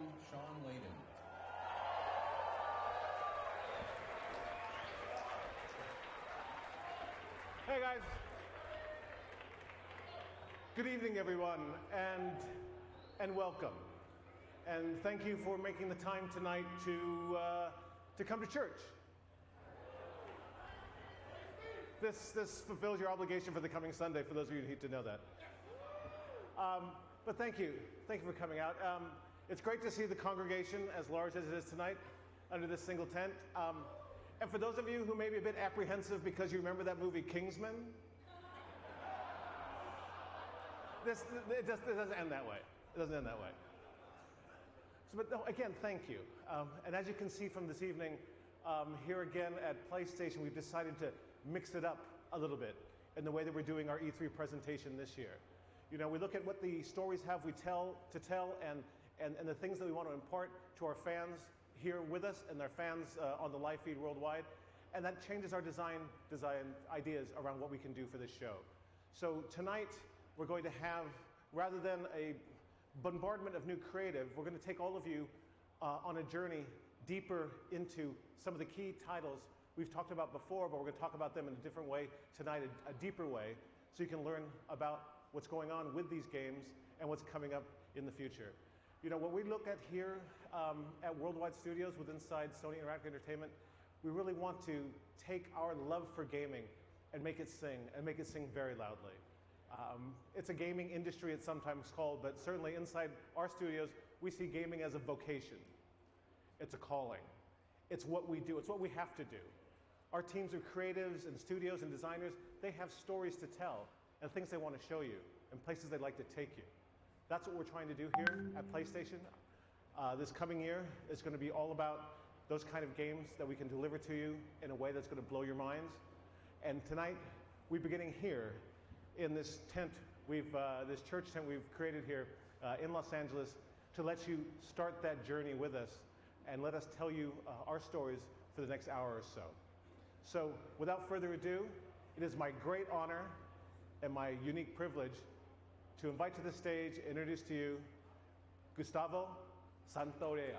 welcome Sean Layden. Hey guys. Good evening, everyone, and welcome. And thank you for making the time tonight to come to church. This fulfills your obligation for the coming Sunday, for those of you who need to know that. But thank you for coming out. It's great to see the congregation as large as it is tonight under this single tent. And for those of you who may be a bit apprehensive because you remember that movie Kingsman, it doesn't end that way. It doesn't end that way. So, but no, again, thank you. And as you can see from this evening, here again at PlayStation, we've decided to mix it up a little bit in the way that we're doing our E3 presentation this year. You know, we look at what the stories have we tell and the things that we want to impart to our fans here with us and their fans on the live feed worldwide. And that changes our design ideas around what we can do for this show. So tonight, we're going to have, rather than a bombardment of new creative, we're going to take all of you on a journey deeper into some of the key titles we've talked about before, but we're going to talk about them in a different way tonight, a deeper way, so you can learn about what's going on with these games and what's coming up in the future. You know, what we look at here at Worldwide Studios with inside Sony Interactive Entertainment, we really want to take our love for gaming and make it sing very loudly. It's a gaming industry, it's sometimes called, but certainly inside our studios, we see gaming as a vocation. It's a calling. It's what we do. It's what we have to do. Our teams of creatives and studios and designers, they have stories to tell and things they want to show you and places they'd like to take you. That's what we're trying to do here at PlayStation. This coming year is going to be all about those kind of games that we can deliver to you in a way that's going to blow your minds. And tonight, we're beginning here in this tent, this church tent we've created here in Los Angeles to let you start that journey with us and let us tell you our stories for the next hour or so. So without further ado, it is my great honor and my unique privilege to invite to the stage and introduce to you Gustavo Santaolalla.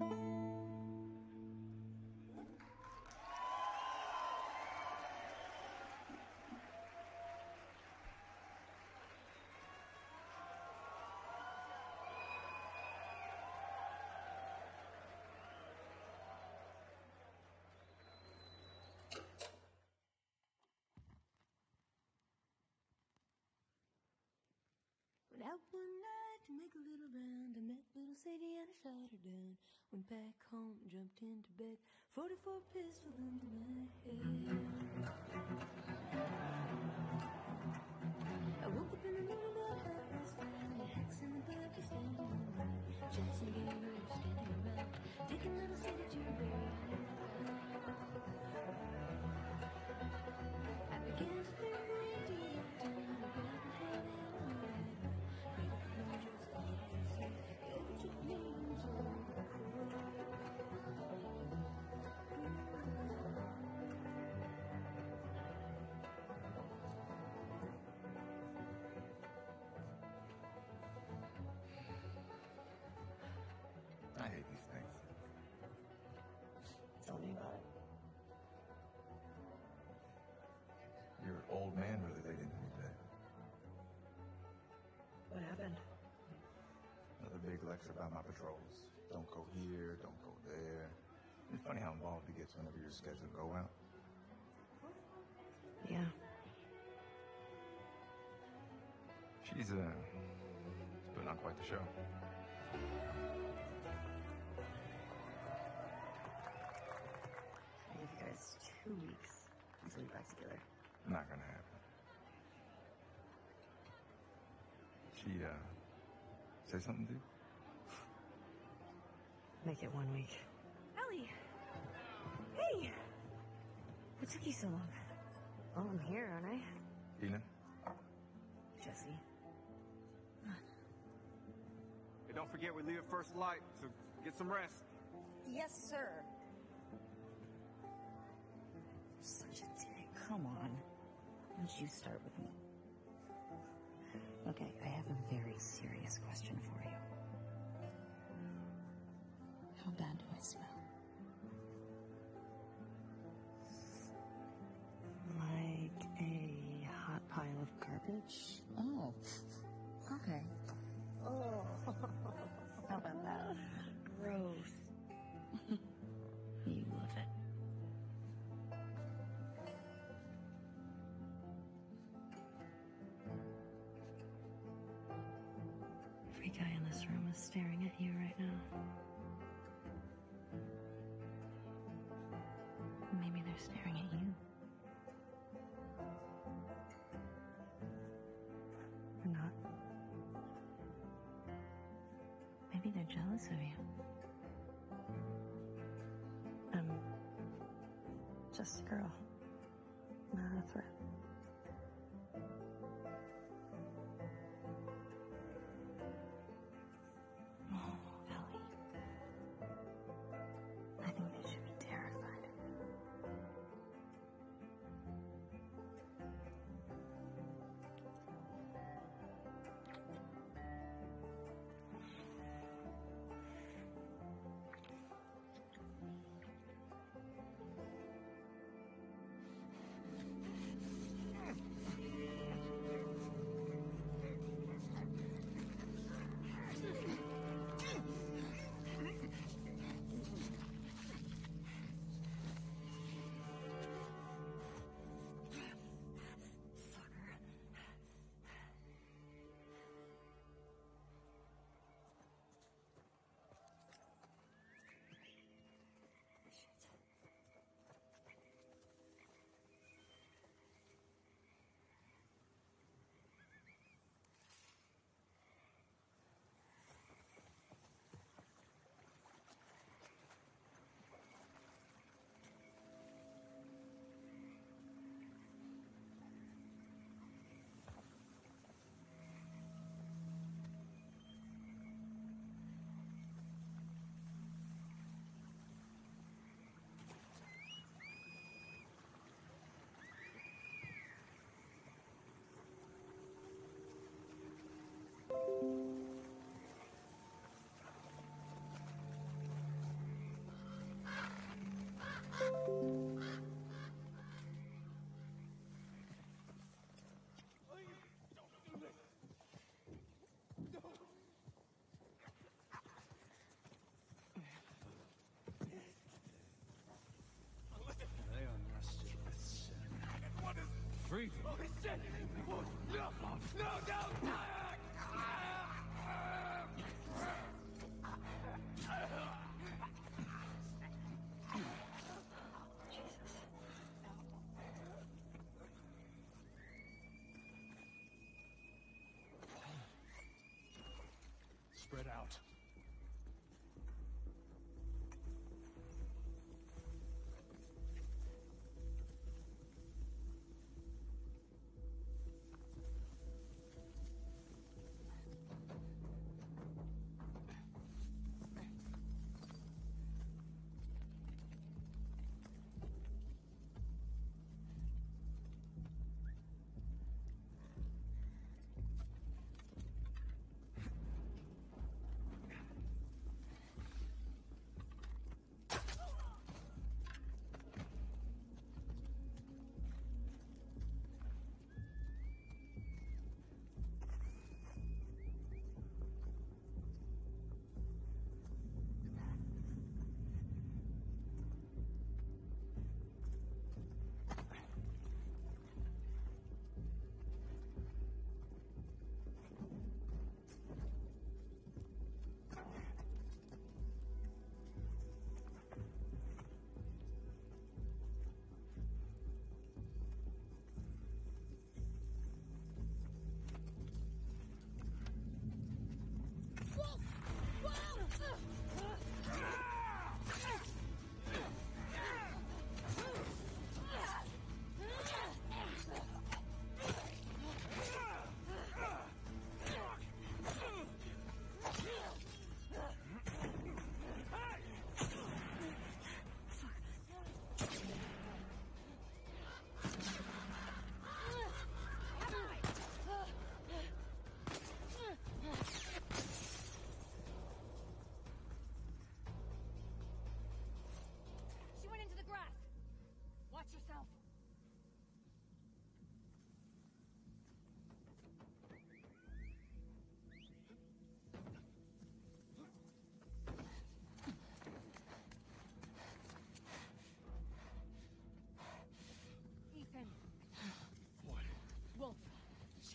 Went out one night to make a little round. I met little Sadie and I shot her down. Went back home, jumped into bed. 44 pistols into my head. I woke up in the morning about 5:30. The hacks in the back are standing on right. Jackson gamers standing around. Taking little Sadie to bury. I began to think more deep down. I grabbed my head and I hate these things. tell me about it. Your old man really laid into me today. What happened? Another big lecture about my patrols. Don't go here, don't go there. It's funny how involved he gets whenever your schedule go out. Yeah. She's putting on quite the show. I gave you guys 2 weeks until you're back together. Not gonna happen. She, say something to you? Make it 1 week. Ellie! Hey! What took you so long? Oh, I'm here, aren't I? Tina? Jesse. Hey, don't forget we leave at first light, so get some rest. Yes, sir. Such a dick. Come on. Why don't you start with me? Okay, I have a very serious question for you. How bad do I smell? Like a hot pile of garbage? Oh. Okay. Oh. How about that? Gross. You love it. Every guy in this room is staring at you right now. Maybe they're staring at you. Or not. Maybe they're jealous of you. I'm just a girl, not a threat. Oh, Ellie. I think they should be terrified. breathe. Holy shit! Oh, no! No, no! Spread out.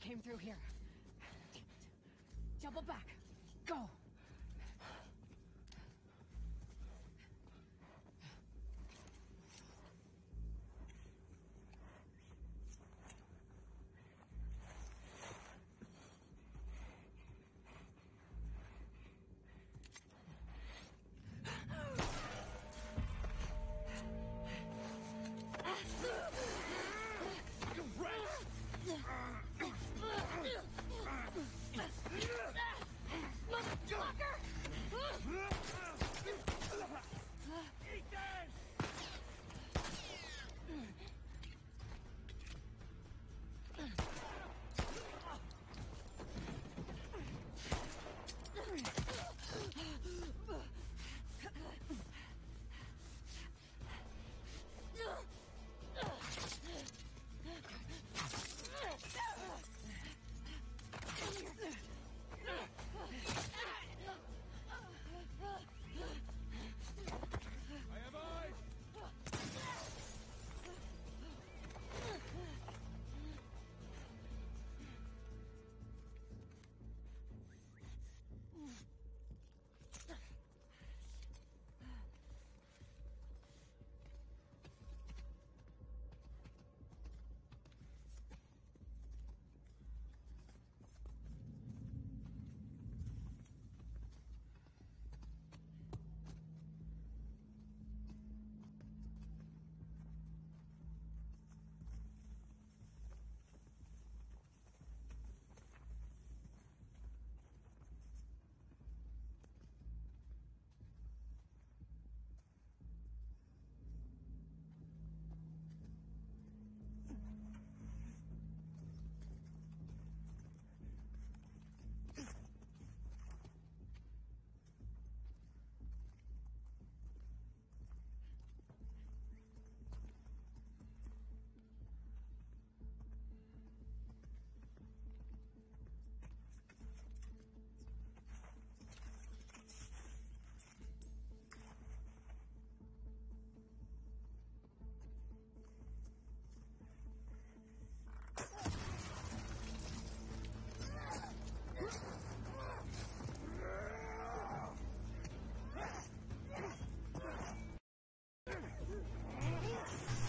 Came through here. Damn it. Double back. Go!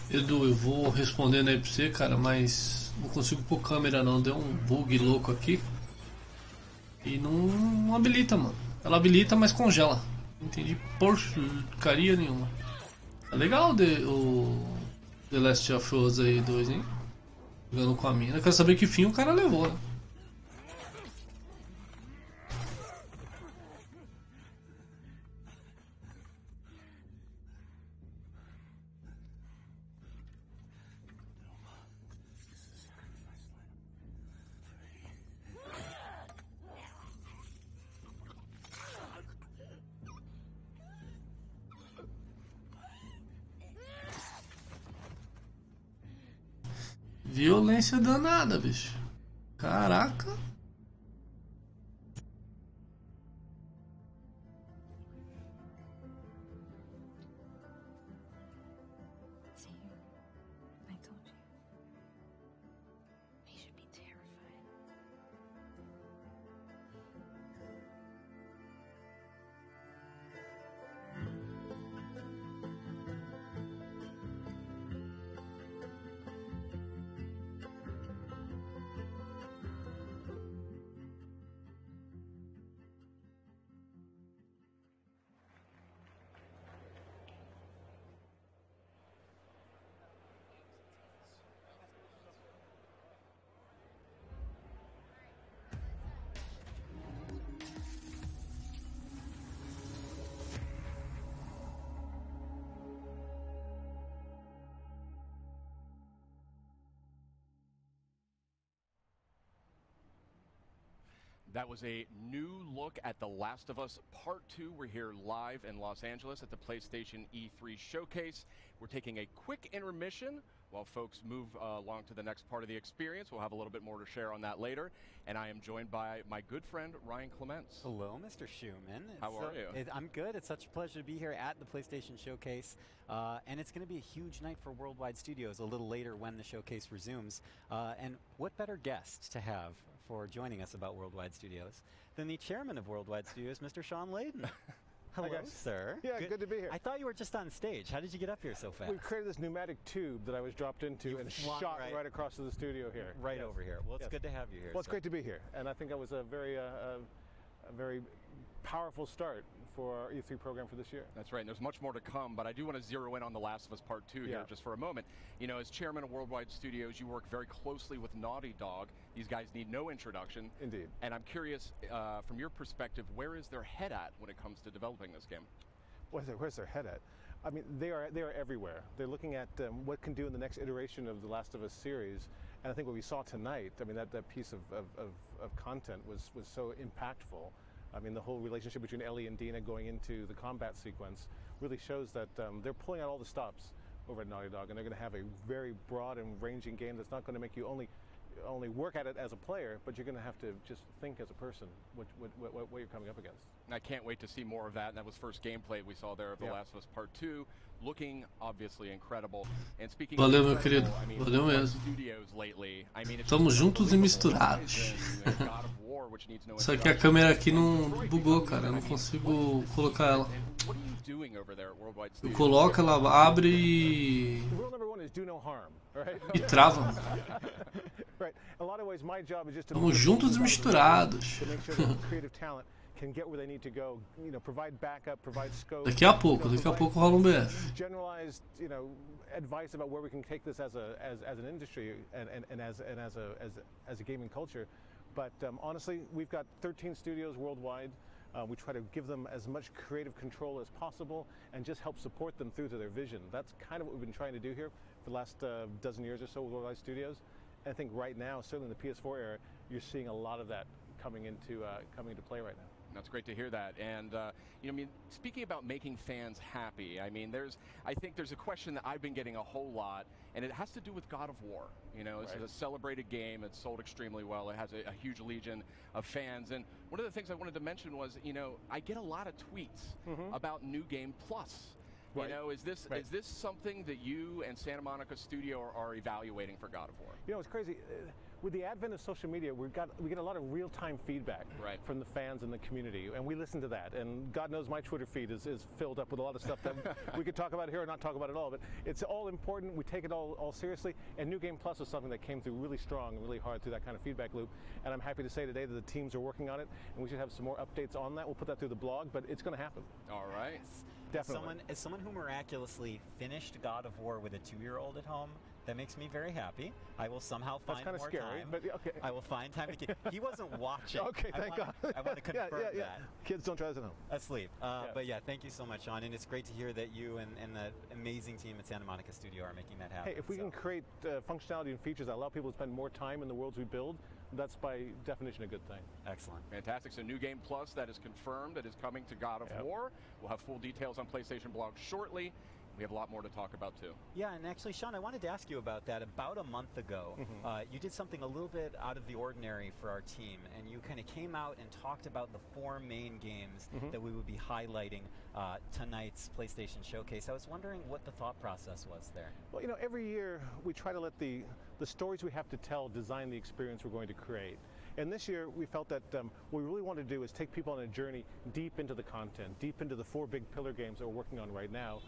Edu, eu vou respondendo aí pra você, cara, mas não consigo pôr câmera não, deu um bug louco aqui. E não habilita, mano. Ela habilita, mas congela. Não entendi porcaria nenhuma. É legal o The Last of Us aí 2, hein? Jogando com a mina. Eu quero saber que fim o cara levou, né? Violência danada, bicho. Caraca. See, I told you. He should be terrified. That was a new look at The Last of Us Part 2. We're here live in Los Angeles at the PlayStation E3 Showcase. We're taking a quick intermission while folks move along to the next part of the experience. We'll have a little bit more to share on that later. And I am joined by my good friend, Ryan Clements. Hello, Mr. Schumann. How are you? I'm good. It's such a pleasure to be here at the PlayStation Showcase. And it's going to be a huge night for Worldwide Studios a little later when the showcase resumes. And what better guest to have for joining us about Worldwide Studios than the chairman of Worldwide Studios, Mr. Sean Layden. Hello, sir. Yeah, good to be here. I thought you were just on stage. How did you get up here so fast? We created this pneumatic tube that I was dropped into and shot right across to the studio here. Right over here. Well, it's good to have you here. Well, it's great to be here. And I think that was a very powerful start for our E3 program for this year. That's right, and there's much more to come, but I do want to zero in on The Last of Us Part 2 here just for a moment. You know, as chairman of Worldwide Studios, you work very closely with Naughty Dog. These guys need no introduction. Indeed. And I'm curious, from your perspective, where is their head at when it comes to developing this game? Where's their head at? I mean, they are everywhere. They're looking at what can do in the next iteration of the Last of Us series, and I think what we saw tonight, I mean, that piece of content was so impactful. I mean, the whole relationship between Ellie and Dina going into the combat sequence really shows that they're pulling out all the stops over at Naughty Dog, and they're going to have a very broad and ranging game that's not going to make you only work at it as a player, but you're going to have to just think as a person what you're coming up against. And I can't wait to see more of that. And that was first gameplay we saw there of The Last of Us Part 2, looking obviously incredible. And speaking Valeu, of meu querido. I mean, Valeu mesmo. studios lately, I mean, it's Estamos juntos e misturados. Só que a câmera aqui não bugou, cara. Eu não consigo colocar ela. Eu coloco, ela abre e trava. Estamos juntos e misturados. Daqui a pouco rola um BF. Advice about where we can take this as an industry and as a gaming culture. But honestly, we've got 13 studios worldwide. We try to give them as much creative control as possible and just help support them through to their vision. That's kind of what we've been trying to do here for the last dozen years or so with Worldwide Studios. And I think right now, certainly in the PS4 era, you're seeing a lot of that coming into play right now. That's great to hear that. And, you know, I mean, speaking about making fans happy, I mean, I think there's a question that I've been getting a whole lot, and it has to do with God of War. You know, this is a celebrated game. It's sold extremely well. It has a huge legion of fans. And one of the things I wanted to mention was, you know, I get a lot of tweets about New Game Plus. You know, is this something that you and Santa Monica Studio are evaluating for God of War? You know, it's crazy. with the advent of social media, we get a lot of real-time feedback from the fans and the community, and we listen to that. And God knows my Twitter feed is filled up with a lot of stuff that we could talk about here or not talk about at all. But it's all important. We take it all seriously. And New Game Plus is something that came through really strong and really hard through that kind of feedback loop. And I'm happy to say today that the teams are working on it, and we should have some more updates on that. We'll put that through the blog, but it's going to happen. All right. Definitely. As someone who miraculously finished God of War with a 2-year-old at home, that makes me very happy. I will somehow find more more scary, time. But okay. I will find time to He wasn't watching. Okay, thank God. I want to confirm that. Kids don't try this at home. Asleep. But yeah, thank you so much, Sean. And it's great to hear that you and the amazing team at Santa Monica Studio are making that happen. Hey, if we can create functionality and features that allow people to spend more time in the worlds we build, that's by definition a good thing. Excellent. Fantastic. So New Game Plus, that is confirmed, that is coming to God of War. We'll have full details on PlayStation Blog shortly. We have a lot more to talk about, too. Yeah, and actually, Sean, I wanted to ask you about that. About a month ago, you did something a little bit out of the ordinary for our team, and you kind of came out and talked about the 4 main games that we would be highlighting tonight's PlayStation Showcase. I was wondering what the thought process was there. Well, you know, every year we try to let the stories we have to tell design the experience we're going to create. And this year we felt that what we really want to do is take people on a journey deep into the content, deep into the 4 big pillar games that we're working on right now,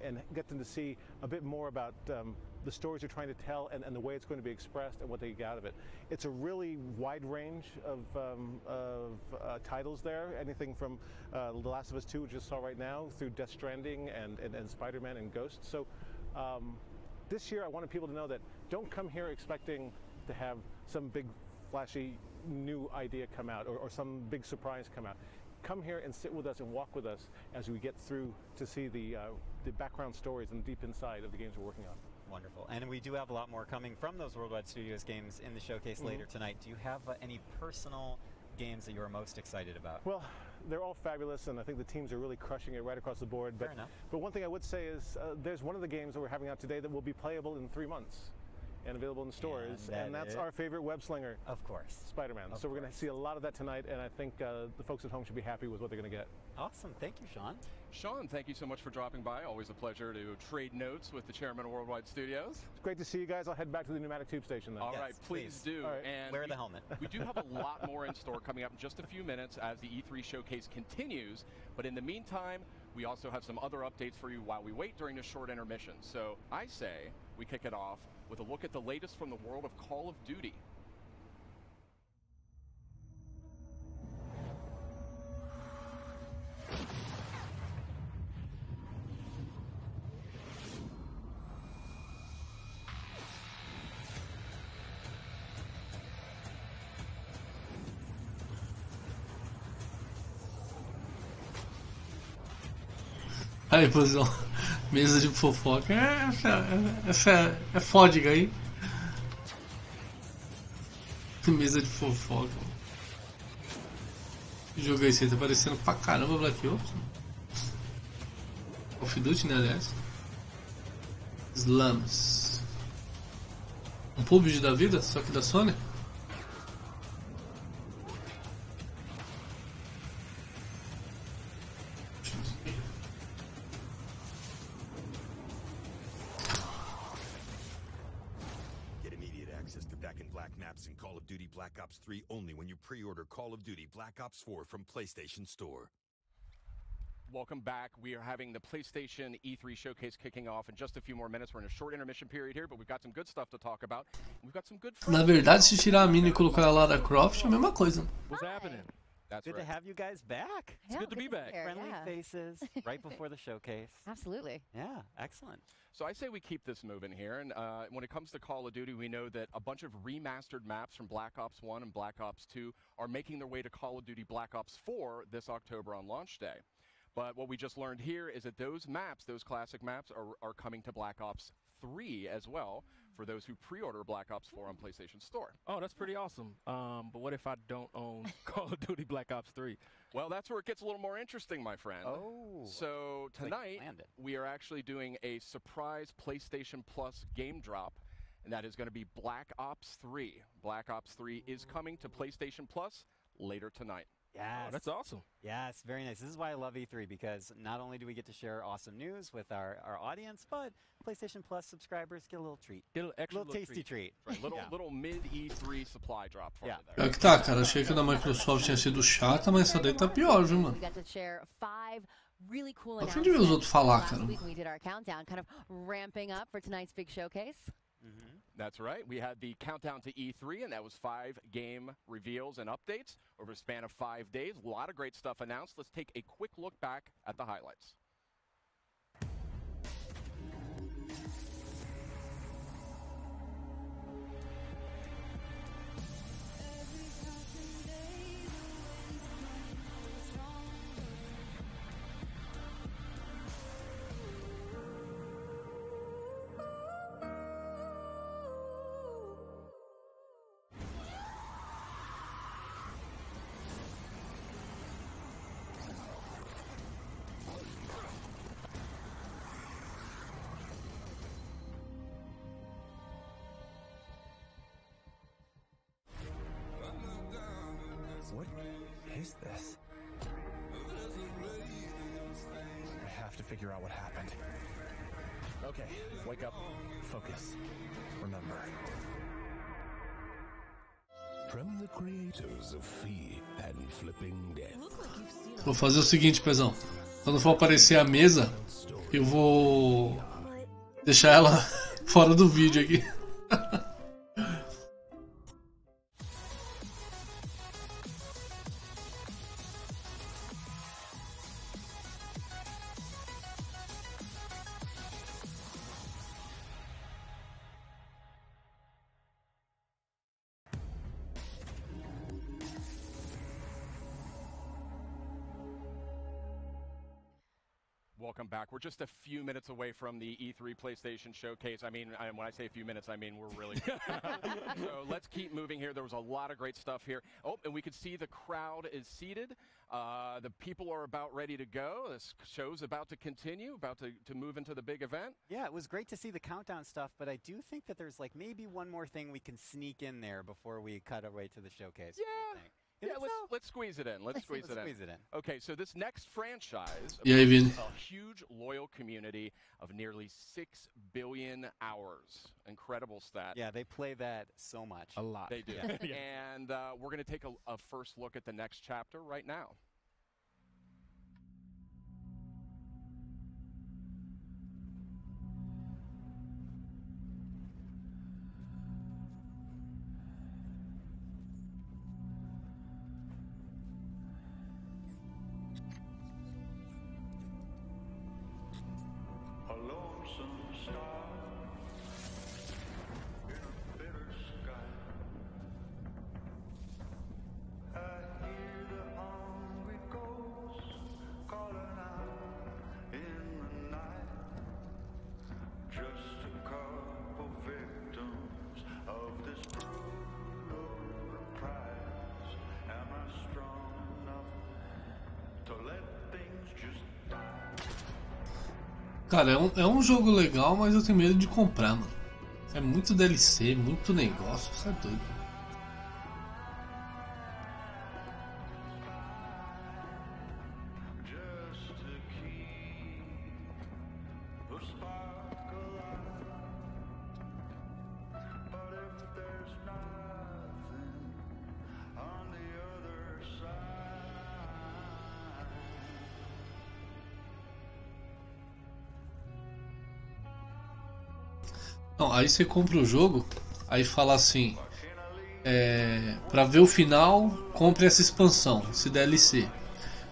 and get them to see a bit more about the stories they're trying to tell and the way it's going to be expressed and what they get out of it. It's a really wide range of titles there, anything from The Last of Us 2, which you just saw right now, through Death Stranding and Spider-Man and Ghost. So this year I wanted people to know that don't come here expecting to have some big flashy new idea come out or some big surprise come out. Come here and sit with us and walk with us as we get through to see the background stories and deep inside of the games we're working on. Wonderful. And we do have a lot more coming from those Worldwide Studios games in the showcase later tonight. Do you have any personal games that you're most excited about? Well, they're all fabulous, and I think the teams are really crushing it right across the board. Fair enough. But one thing I would say is there's one of the games that we're having out today that will be playable in 3 months. And available in the stores, and that's our favorite web slinger. Of course. Spider-Man. So we're going to see a lot of that tonight, and I think the folks at home should be happy with what they're going to get. Awesome. Thank you, Sean. Sean, thank you so much for dropping by. Always a pleasure to trade notes with the chairman of Worldwide Studios. It's great to see you guys. I'll head back to the pneumatic tube station then. All right, please do. All right. And wear the helmet. We do have a lot more in store coming up in just a few minutes as the E3 showcase continues. But in the meantime, we also have some other updates for you while we wait during this short intermission. So I say we kick it off with a look at the latest from the world of Call of Duty. Aí, professor, mesa de fofoca. Essa é fódiga aí. Mesa de fofoca. Que jogo é esse? Tá parecendo pra caramba Black Ops. Call of Duty, né, aliás. Slams. Um PUBG da vida, só que da Sony. In Call of Duty Black Ops 3 only when you pre-order Call of Duty Black Ops 4 from PlayStation Store. Welcome back. We are having the PlayStation E3 showcase kicking off in just a few more minutes. We're in a short intermission period here, but we've got some good stuff to talk about. We've got some good Na verdade, se tirar a mina e colocar a Lara Croft, é a mesma coisa. What's happening? That's good to have you guys back. It's good to be back. Friendly faces right before the showcase. Absolutely. Yeah, excellent. So I say we keep this moving here, and when it comes to Call of Duty, we know that a bunch of remastered maps from Black Ops 1 and Black Ops 2 are making their way to Call of Duty Black Ops 4 this October on launch day. But what we just learned here is that those maps, those classic maps, are coming to Black Ops 3 as well for those who pre-order Black Ops 4 on PlayStation Store. Oh, that's pretty awesome. But what if I don't own Call of Duty Black Ops 3? Well, that's where it gets a little more interesting, my friend. Oh. So tonight, we are actually doing a surprise PlayStation Plus game drop, and that is going to be Black Ops 3. Black Ops 3 is coming to PlayStation Plus later tonight. Yes. Oh, that's awesome. Yes, very nice. This is why I love E3, because not only do we get to share awesome news with our audience, but PlayStation Plus subscribers get a little treat. Get a little extra little tasty treat. Right, little mid E3 supply drop for you there. Pior que tá, cara. Achei que a da Microsoft tinha sido chata, mas essa daí tá pior, viu, mano? We got to share 5 really cool Tô a fim de ver os outros falar, last cara. week when we did our countdown, kind of ramping up for tonight's big showcase. That's right. We had the countdown to E3, and that was 5 game reveals and updates over a span of 5 days. A lot of great stuff announced. Let's take a quick look back at the highlights. What is this? I have to figure out what happened. Okay, wake up, focus, remember. From the creators of Fee and Flipping Death. Vou fazer o seguinte, Pezão. Quando for aparecer a mesa, eu vou deixar ela fora do vídeo aqui. Welcome back. We're just a few minutes away from the E3 PlayStation Showcase. I mean, when I say a few minutes, I mean we're really So let's keep moving here. There was a lot of great stuff here. Oh, and we could see the crowd is seated. The people are about ready to go. This show's about to continue, about to move into the big event. Yeah, it was great to see the countdown stuff, but I do think that there's like maybe one more thing we can sneak in there before we cut away to the showcase. Yeah, let's squeeze it in. Let's squeeze it in. Okay, so this next franchise E aí, Vini? a huge loyal community of nearly 6 billion hours. Incredible stat. Yeah, they play that so much. A lot. They do. And we're going to take a first look at the next chapter right now. A lonesome star in a bitter sky. I hear the hungry ghosts calling out in the night. Just a couple victims of this brutal prize. Am I strong enough to let things just die? Cara, é um jogo legal, mas eu tenho medo de comprar, mano. É muito DLC, muito negócio, isso é doido. Just to keep the spark alive. But if there's nothing on the other side. Não, aí você compra o jogo, aí fala assim, pra ver o final, compre essa expansão, esse DLC.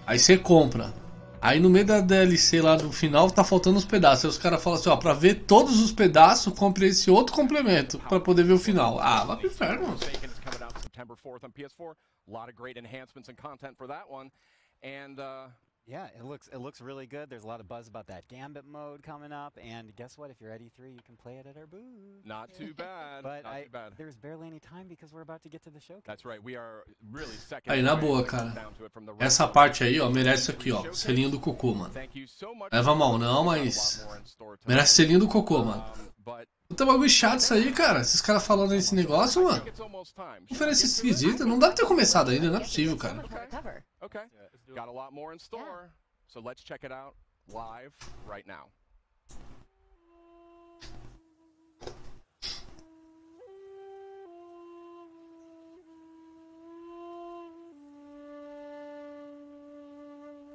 Aí você compra. Aí no meio da DLC lá do final tá faltando os pedaços. Aí os caras falam assim, ó, pra ver todos os pedaços, compre esse outro complemento pra poder ver o final. Ah, vai pro inferno, mano. September 4th on PS4. A lot of great enhancements and content for that one. And yeah, it looks really good. There's a lot of buzz about that Gambit mode coming up, and guess what? If you're at E3, you can play it at our booth. Not too bad. But Not too bad. There's barely any time because we're about to get to the showcase. That's right. We are really second. Aí, na boa, cara. Essa parte aí, ó, merece aqui, ó, selinho do cocô, mano. Leva mal não, mas merece selinho do cocô, mano. but Puta bagulho chato isso aí, cara. Esses caras falando desse negócio, mano. it's almost time. Conferência esquisita. Não deve ter começado ainda, não é possível, cara. Okay. Got a lot more in store. So let's check it out live right now.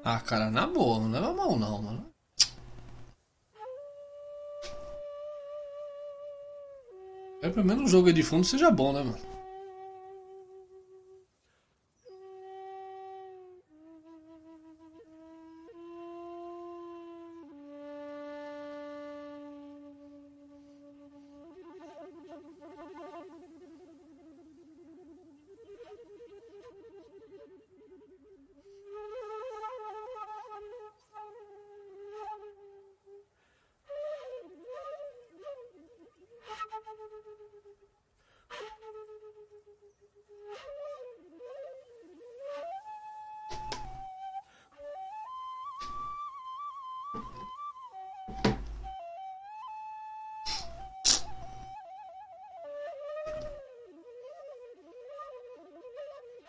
Ah, cara, na boa, não leva mal não, mano. É, pelo menos o jogo aí de fundo seja bom, né, mano?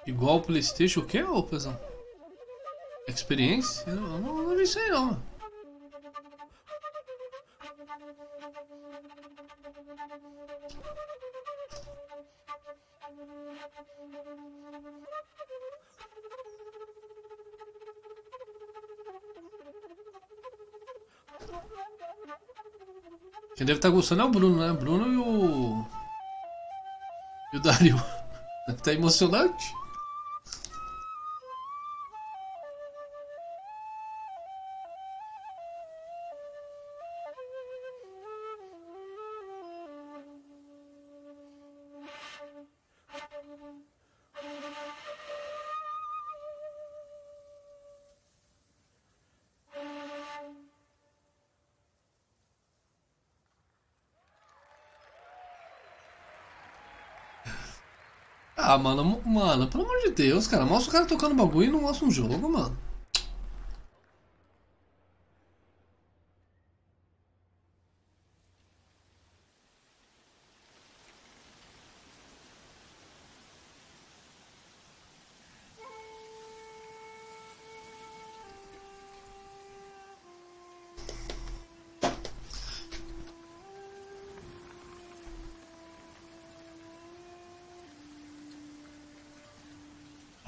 Igual o PlayStation, o que, ô pesão? Experiência? Eu não vi isso aí não. Quem deve estar gostando é o Bruno, né? Bruno e o Dario. Deve estar emocionante. Ah, mano, pelo amor de Deus, cara. Mostra o cara tocando bagulho e não mostra um jogo, mano.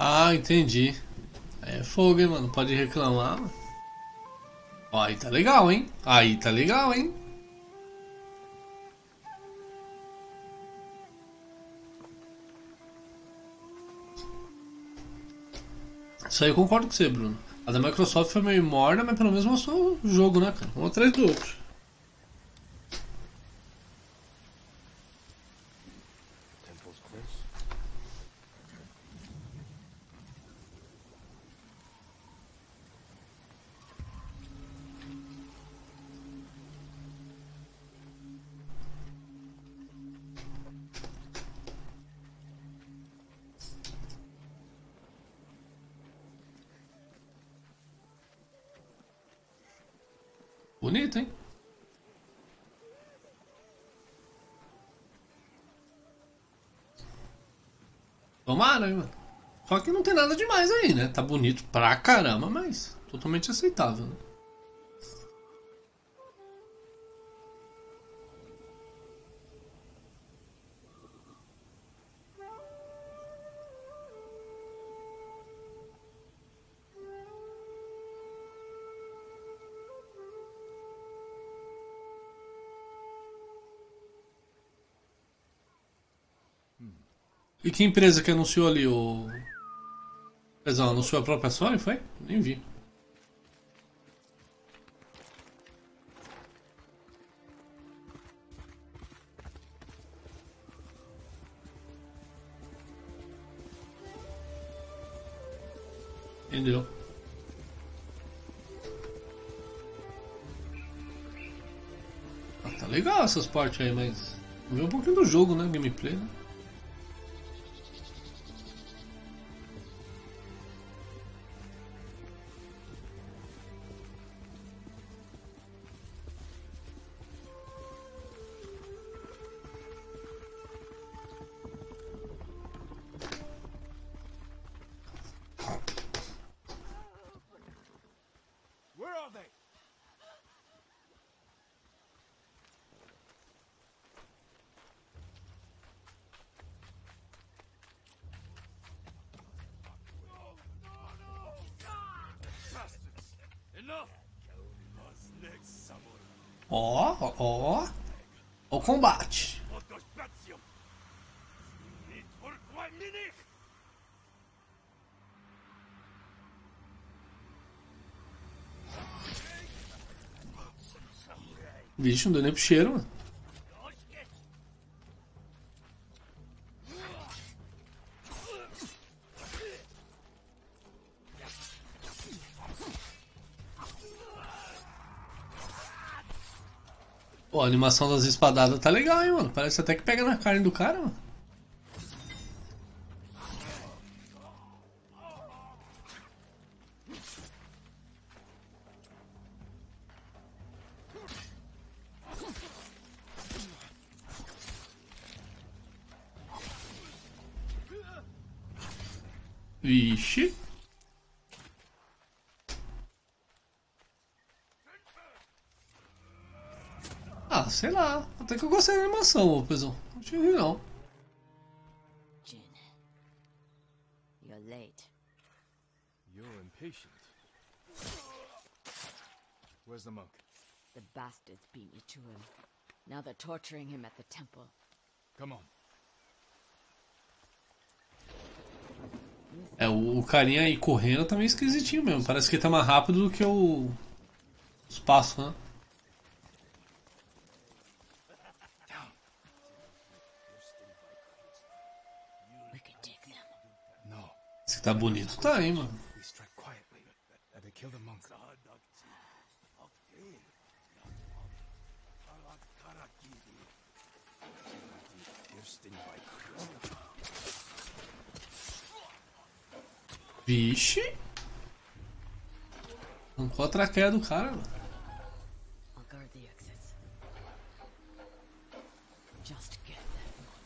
Ah, entendi. É fogo, hein, mano. Pode reclamar. Ó, aí tá legal, hein? Aí tá legal, hein? Isso aí eu concordo com você, Bruno. A da Microsoft foi meio morna, mas pelo menos mostrou o jogo, né, cara? Um atrás do outro. Bonito, hein? Tomara, hein, mano. Só que não tem nada demais aí, né? Tá bonito pra caramba, mas totalmente aceitável, né? E que empresa que anunciou ali o... Pesão, anunciou a própria Sony, foi? Nem vi. Entendeu? Ah, tá legal essas partes aí, mas... Vamos ver um pouquinho do jogo, né? Gameplay, né? Ó, ó. O combate. Vixe, não deu nem pro cheiro, mano. Pô, a animação das espadadas tá legal, hein, mano. Parece até que pega na carne do cara, mano. Vixe. Ah, sei lá. Até que eu gostei da animação, ô pessoal. Não tinha rir, não. Jin, you're late. You're impatient. Where's the monk? The bastards beat me to him. Now they're torturing him at the temple. Come on. É, o carinha aí correndo tá meio esquisitinho mesmo. Parece que ele tá mais rápido do que os passos, né? Esse que tá bonito, tá, hein, mano. Vixe. Arrancou a traqueia do cara, mano. I'll guard the exits. Just get that monk.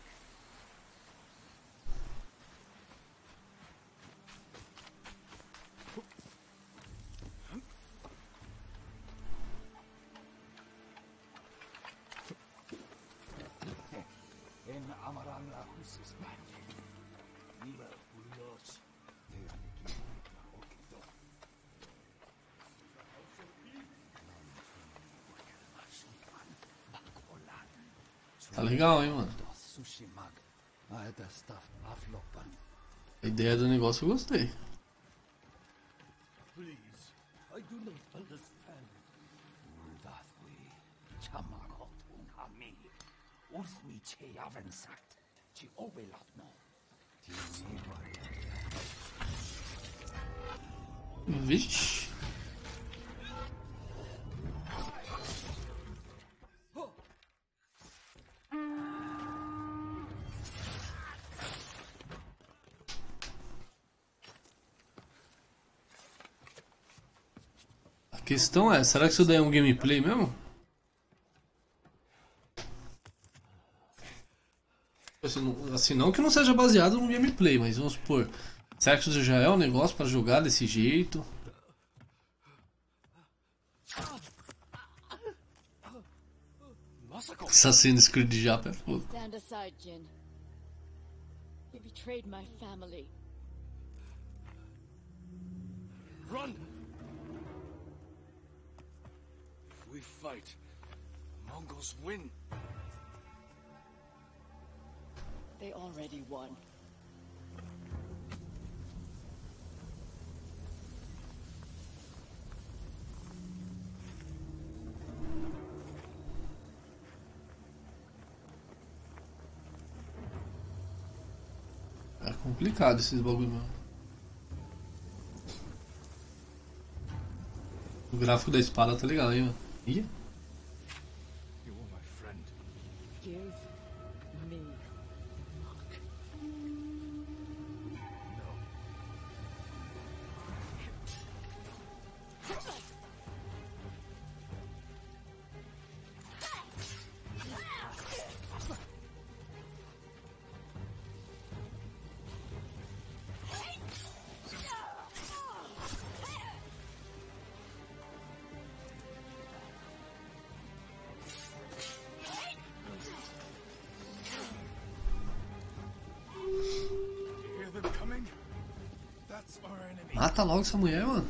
Tá legal, hein, mano. A ideia do negócio eu gostei. Vixe. A questão é, será que isso daí é um gameplay mesmo? Assim, não que não seja baseado num gameplay, mas vamos supor, será que isso já é um negócio pra jogar desse jeito? Assassin's Creed Japa é foda. Stand aside, Jin. You betrayed my family. Run! We fight. Mongols win. They already won. É complicado esses bagulho mesmo. O gráfico da espada tá legal, hein, mano? Ih. You were my friend. Give me Mata logo essa mulher, mano.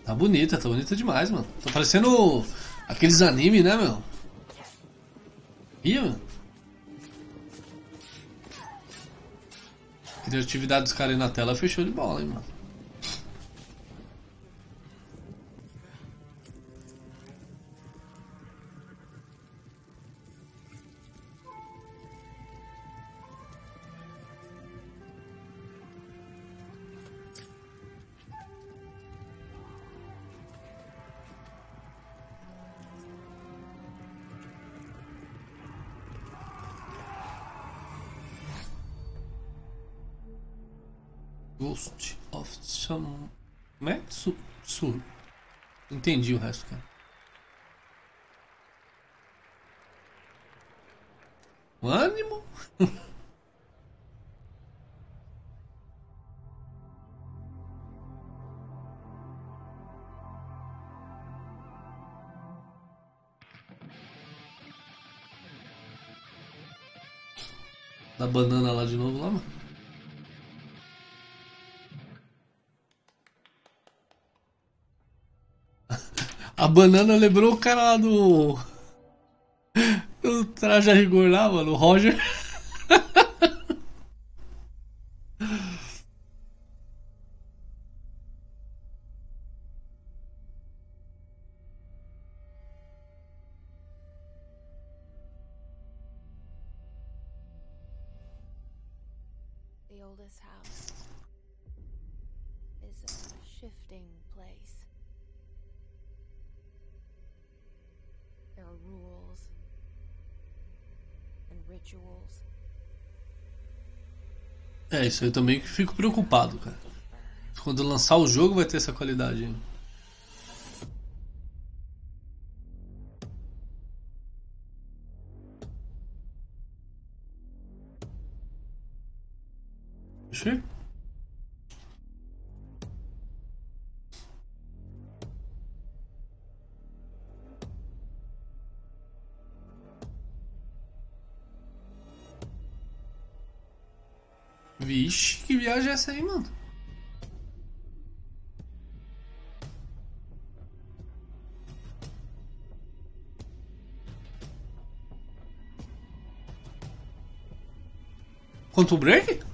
Tá bonita demais, mano. Tá parecendo aqueles anime, né, meu? Ih, mano. A criatividade dos caras aí na tela fechou de bola, hein, mano. Ghost of some... Como é? Entendi o resto, cara. O ânimo? Da banana lá de novo, lá, mano. A banana lembrou o cara lá do traje a rigor lá, mano, o Roger. The oldest house is a shifting place. There are rules and rituals. É, isso aí eu também fico preocupado, cara. Quando lançar o jogo vai ter essa qualidade aí. Deixa eu ver. Vixe, que viagem é essa aí, mano? Quanto break?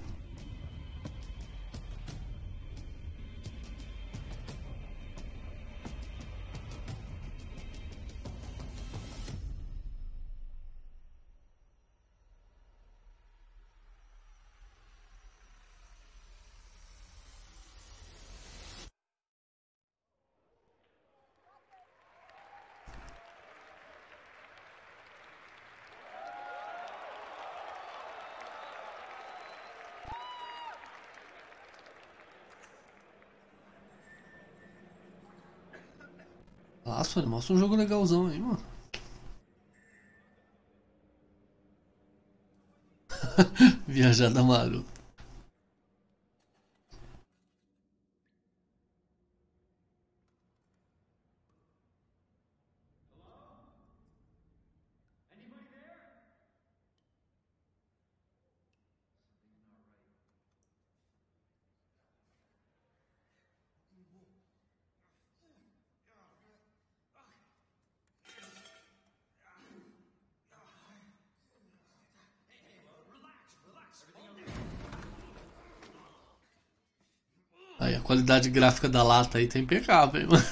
Nossa, mostra um jogo legalzão aí, mano. Viajada marota. Aí, a qualidade gráfica da lata aí tá impecável, hein, mano.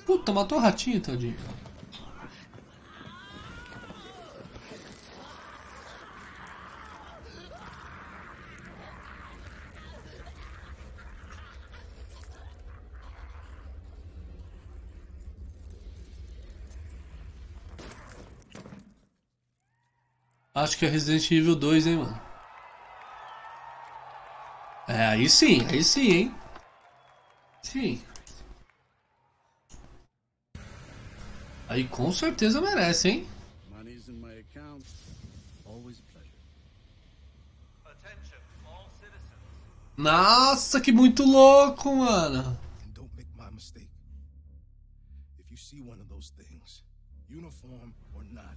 Puta, matou o ratinho, tadinho. Acho que é Resident Evil 2, hein, mano. É, aí sim, hein. Sim. Aí com certeza merece, hein? Money's in my account. Always a pleasure. Attention, all citizens. Nossa, que muito louco, mano. And don't make my mistake. If you see one of those things, uniform or not,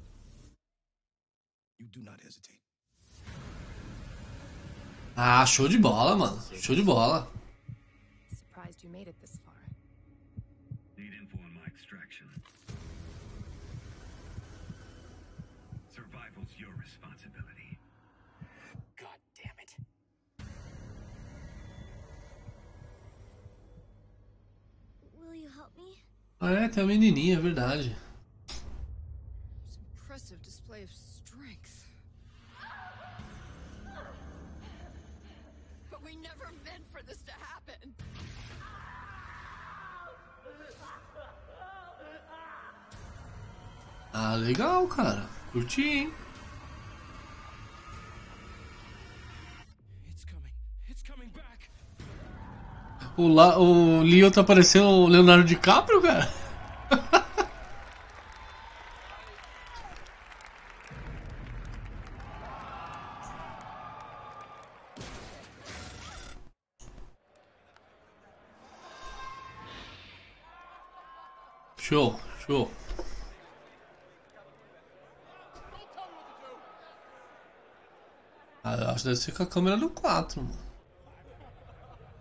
you do not hesitate. Ah, show de bola, mano. Show de bola. Surprised you made it this far. Need info on my extraction. Survival's your responsibility. God damn it. Will you help me? Ah, é, tem a menininha, é verdade. Impressive display of strength. But we never meant for this to happen. Ah, legal, cara. Curti, hein? O Leo tá parecendo o Leonardo DiCaprio, cara. Show, show. Ah, acho que deve ser com a câmera do 4, mano.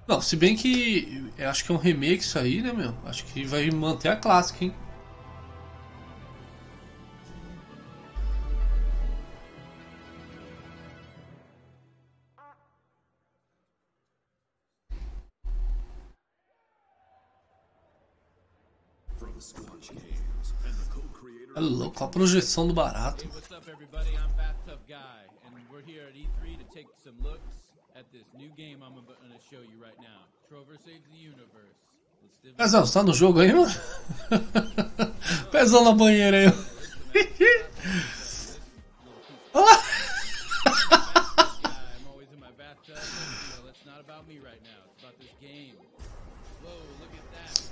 Não, se bem que eu acho que é um remake isso aí, né, meu? Acho que vai manter a clássica, hein? É louco, a projeção do barato. Hey, what's up, everybody? I'm Bathtub Guy, and we're here at E3 to take some looks at this new game I'm going to show you right now. Trover Saves the Universe. Pezão, você tá no jogo aí, mano? Pezão na banheira aí. Olha I'm always in my bathtub, but it's not about me right now. It's about this game. Whoa, look at that.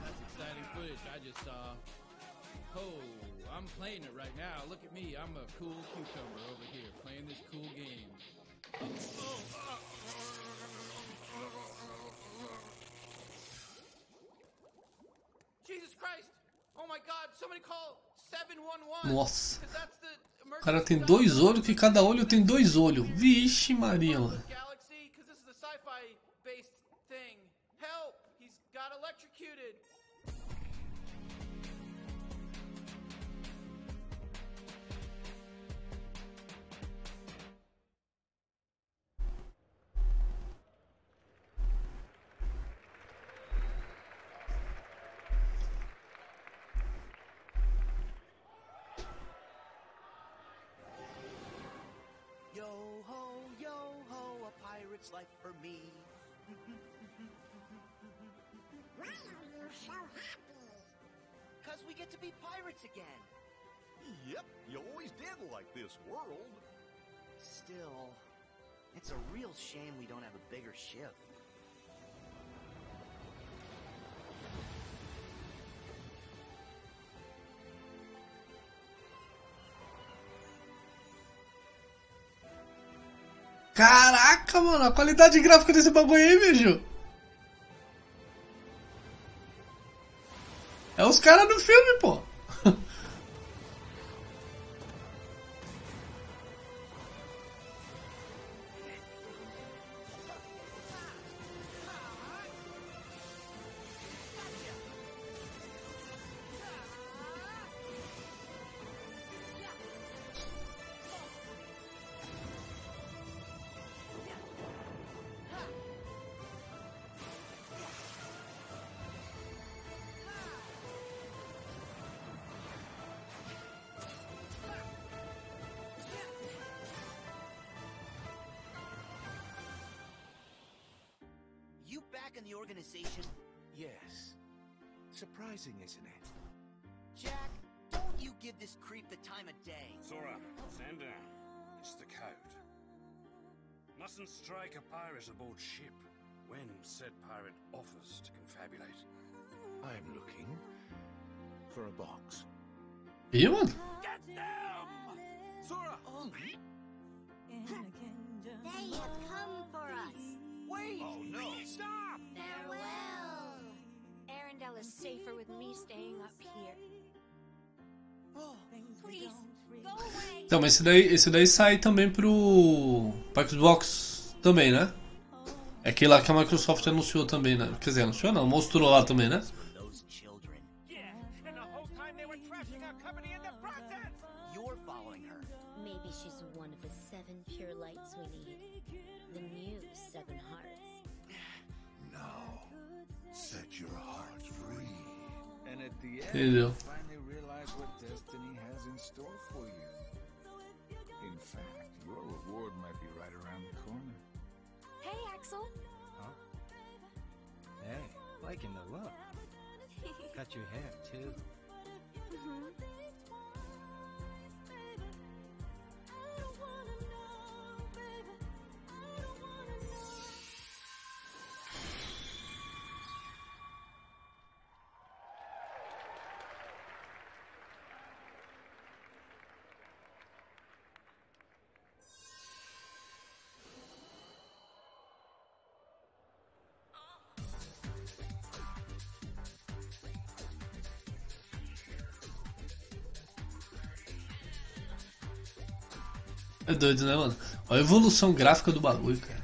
That's exciting footage I just saw. Oh, I'm playing it right now. Look at me. I'm a cool cucumber over here playing this cool game. Jesus Christ! Oh my God! Somebody call 711. Nossa. O cara tem 2 olhos, que cada olho tem 2 olhos. Vixe Maria, mano. Galaxy, because this is a sci-fi based thing. Help! He's got electrocuted. Yo ho, a pirate's life for me. Why are you so happy? 'Cause we get to be pirates again. Yep, you always did like this world. Still, it's a real shame we don't have a bigger ship. Caraca, mano, a qualidade gráfica desse bagulho aí, bicho. É os caras do filme, pô. You back in the organization? Yes. Surprising, isn't it? Jack, don't you give this creep the time of day. Sora, stand down. It's the code. Mustn't strike a pirate aboard ship. when said pirate offers to confabulate. I'm looking for a box. Ih, mano. Get them! Sora! They have come for us. Wait! Oh no! Stop! Farewell. Arendelle is safer with me staying up here. Please, go away. Então, mas esse daí sai também pro Xbox também, né? É aquele lá que a Microsoft anunciou também, né? Quer dizer, anunciou não, mostrou lá também, né? Those children. Yeah, and the whole time they were trashing our company in the process. You're following her. Maybe she's one of the 7 pure lights we need. The new 7 hearts. Now, set your heart free. And at the end, Entendeu? you finally realize what destiny has in store for you. In fact, your reward might be right around the corner. Hey, Axel. Huh? Hey, liking the look. Cut your hair, too. É doido, né, mano? Olha a evolução gráfica do bagulho, cara.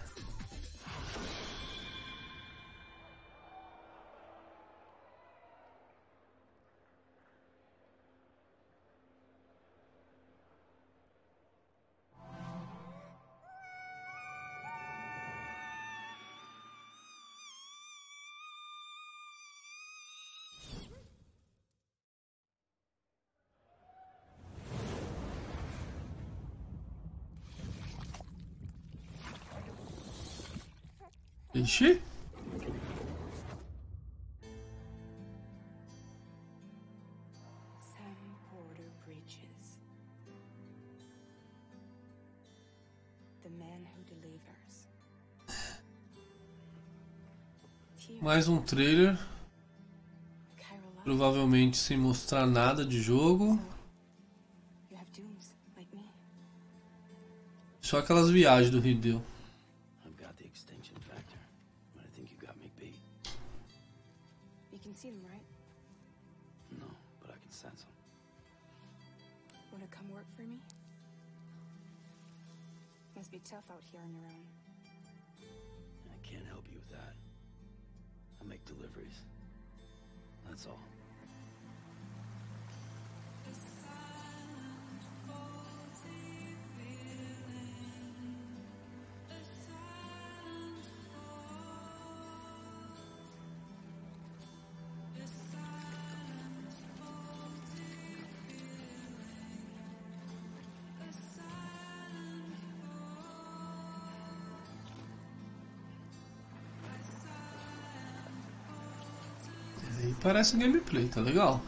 Ixi. Porter Bridges. The man who delivers. Mais um trailer. Provavelmente sem mostrar nada de jogo. You have dooms like me. Só aquelas viagens do Hideo. I've got the extinction factor, but I think you got me beat. You can see them, right? No, but I can sense them. Wanna come work for me? Must be tough out here on your own. I can't help you with that. I make deliveries. That's all. E parece gameplay, tá legal.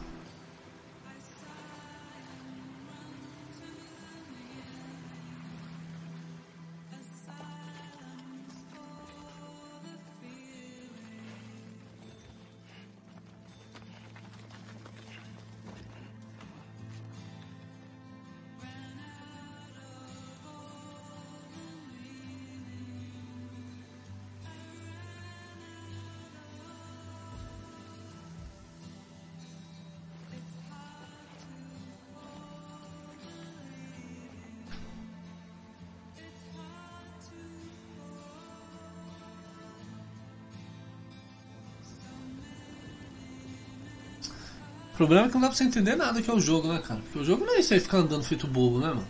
O problema é que não dá pra você entender nada que é o jogo, né, cara? Porque o jogo não é isso aí ficar andando feito bobo, né, mano?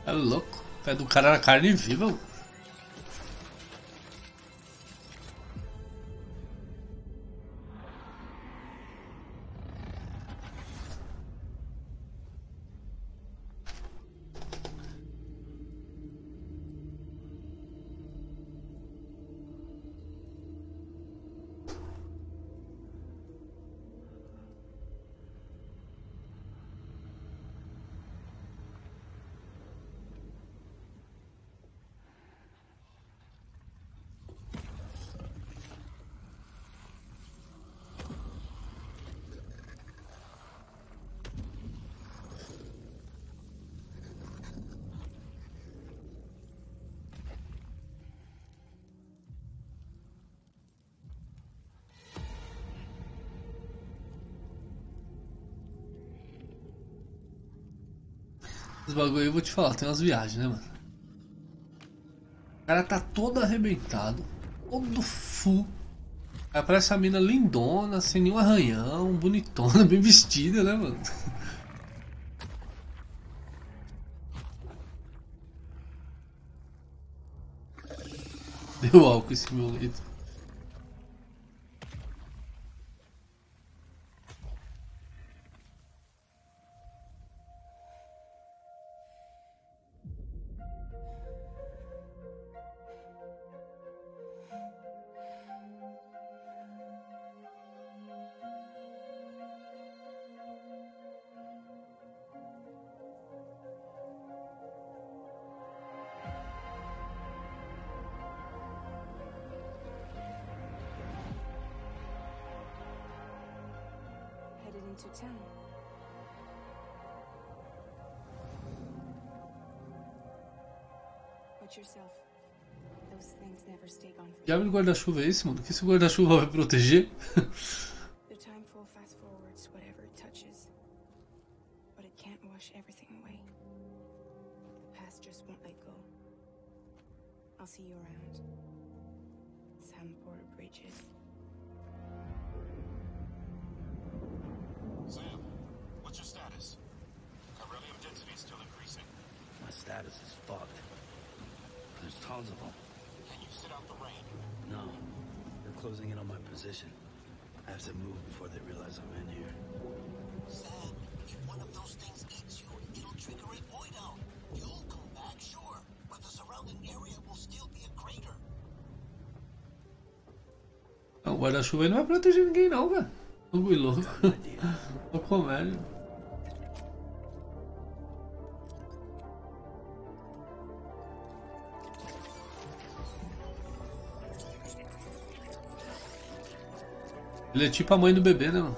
É louco. O pé do cara era carne viva, mano. Esse bagulho aí eu vou te falar, tem umas viagens, né, mano? O cara tá todo arrebentado, todo full. Aí aparece a mina lindona, sem nenhum arranhão, bonitona, bem vestida, né, mano? Deu álcool esse meu leito. Headed into town. Watch yourself. Those things never stay gone for Diabo de guarda-chuva é esse, mano? Que esse guarda-chuva vai proteger? The time flow fast forwards whatever it touches. But it can't wash everything away. The past just won't let go. I'll see you around. Sandport Bridges. Sam, what's your status? Beryllium density is still increasing. My status is fucked. There's tons of them. Can you sit out the rain? No. They're closing in on my position. I have to move before they realize I'm in here. Sam, if one of those things eats you, it'll trigger a void out. You'll come back, sure, but the surrounding area will still be a crater. Não, o guarda-chuva aí não vai proteger ninguém não, velho. Bagulho louco. Uma comédia. Ele é tipo a mãe do bebê, né, mano?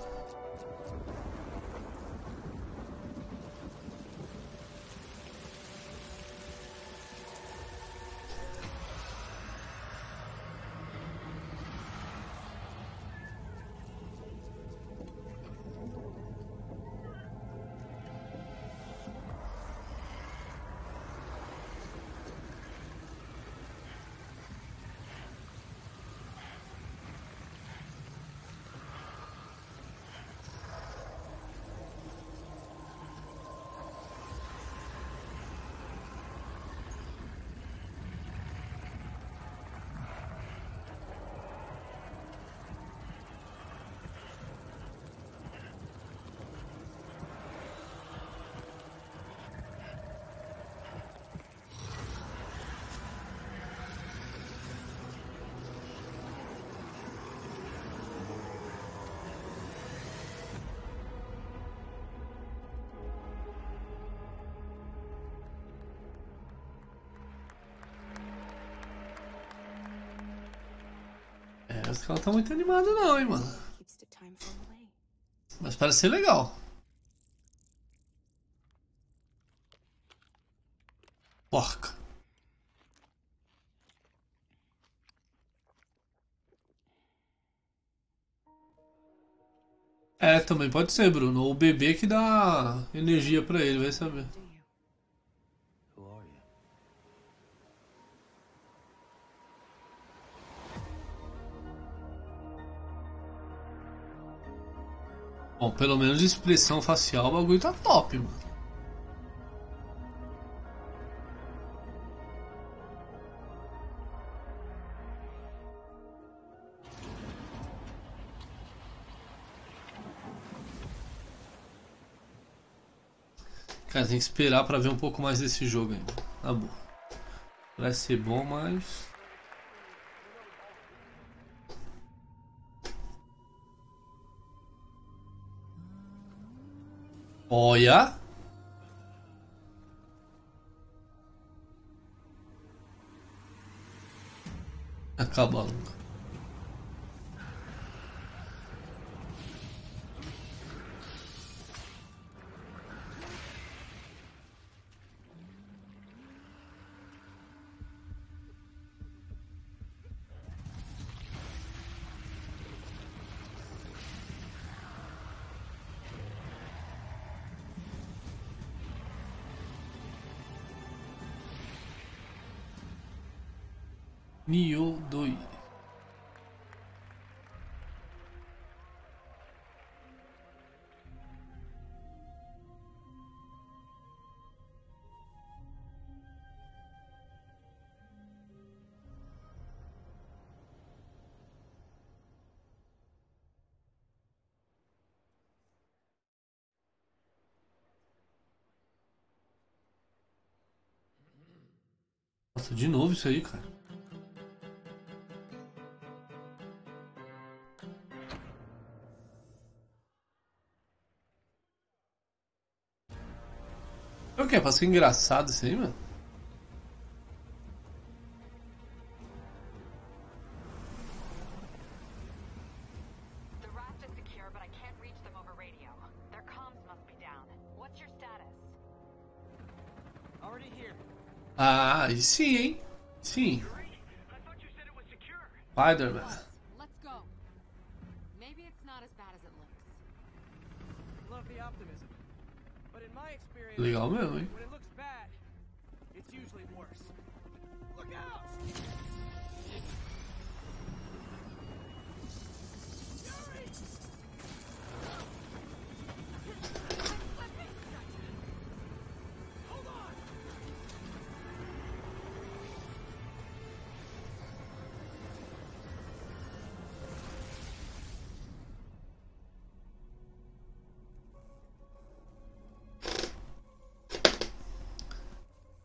Os caras não estão muito animados não, hein, mano. Mas parece ser legal. Porca. É, também pode ser, Bruno. O bebê que dá energia pra ele, vai saber. Bom, pelo menos de expressão facial o bagulho tá top, mano. Cara, tem que esperar pra ver um pouco mais desse jogo ainda. Tá bom. Parece ser bom, mas... Olha! Acaba logo. Nioh 2. Nossa, de novo isso aí, cara. É o que? Pra ser engraçado isso aí, mano? The raft is secure, but I can't reach them over radio. Their comms must be down. What's your status? Already here. Ah, e sim, hein? Sim. Spider-Man. Let's go. Maybe it's not as bad as it looks. Love the optimism. But in my experience, Legal mesmo, hein? when it looks bad, it's usually worse. Look out!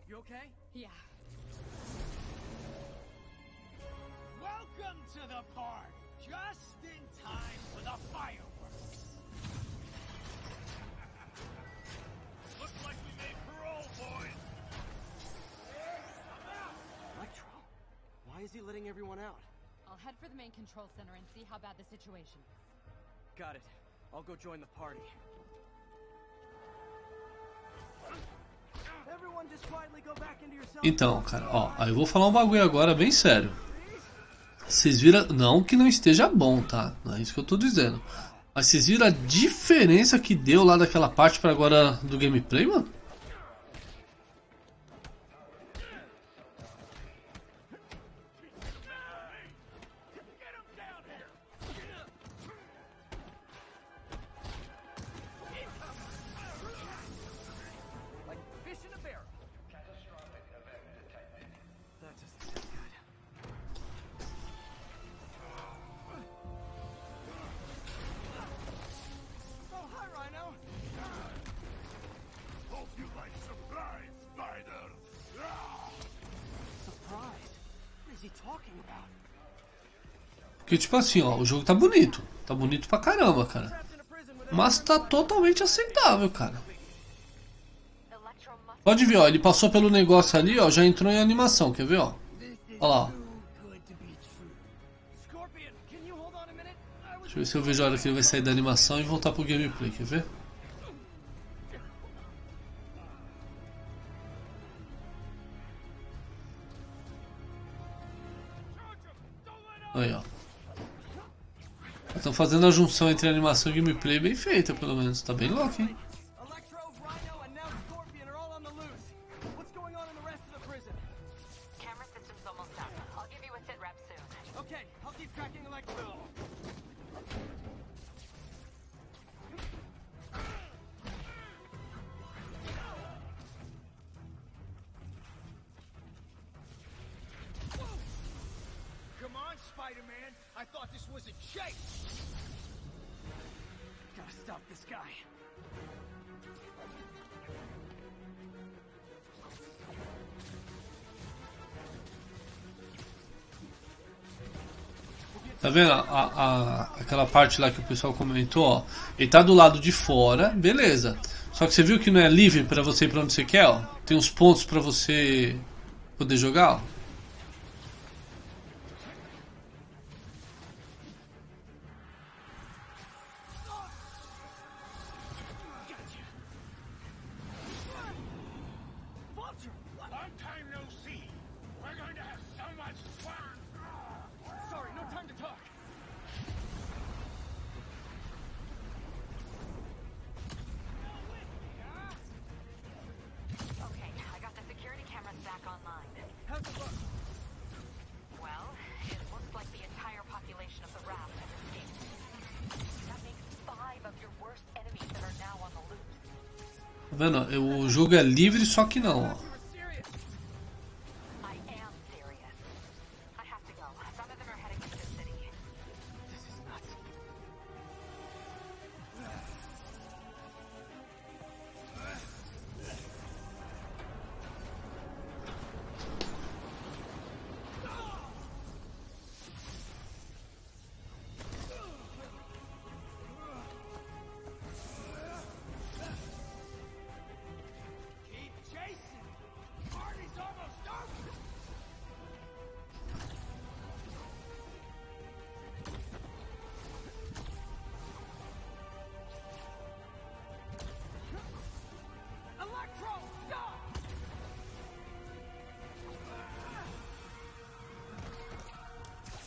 You okay? Yeah. Welcome to the park! Just in time for the fireworks! Looks like we made parole, boys! Electro, why is he letting everyone out? I'll head for the main control center and see how bad the situation is. Got it. I'll go join the party. Everyone just quietly go back into your cell. Então, cara, ó, aí eu vou falar um bagulho agora bem sério. Vocês viram, não que não esteja bom, tá? Não é isso que eu tô dizendo. Mas vocês viram a diferença que deu lá daquela parte pra agora do gameplay, mano? Like fish in a barrel. Catastrophic event detected. That doesn't sound good. Oh, hi, Rhino. Hope you like surprise, Spider! Surprise? What is he talking about? Porque, tipo assim, ó, o jogo tá bonito. Tá bonito pra caramba, cara. Mas tá totalmente aceitável, cara. Pode ver, ó, ele passou pelo negócio ali, ó, já entrou em animação, quer ver, ó? Ó lá, ó. Deixa eu ver se eu vejo a hora que ele vai sair da animação e voltar pro gameplay, quer ver? Aí, ó. Estão fazendo a junção entre animação e gameplay bem feita, pelo menos. Tá bem louco, hein? Electro, Rhino, and now Scorpion are all on the loose. What's going on in the rest of the prison? Camera system's almost done. I'll give you a sit rep soon. Okay, I'll keep tracking Electro. Come on, Spider-Man! I thought this was a chase! Gotta stop this guy. Tá vendo aquela parte lá que o pessoal comentou, ó? Ele tá do lado de fora, beleza. Só que você viu que não é livre pra você ir pra onde você quer, ó? Tem uns pontos pra você poder jogar, ó. Tá vendo? O jogo é livre, só que não, ó.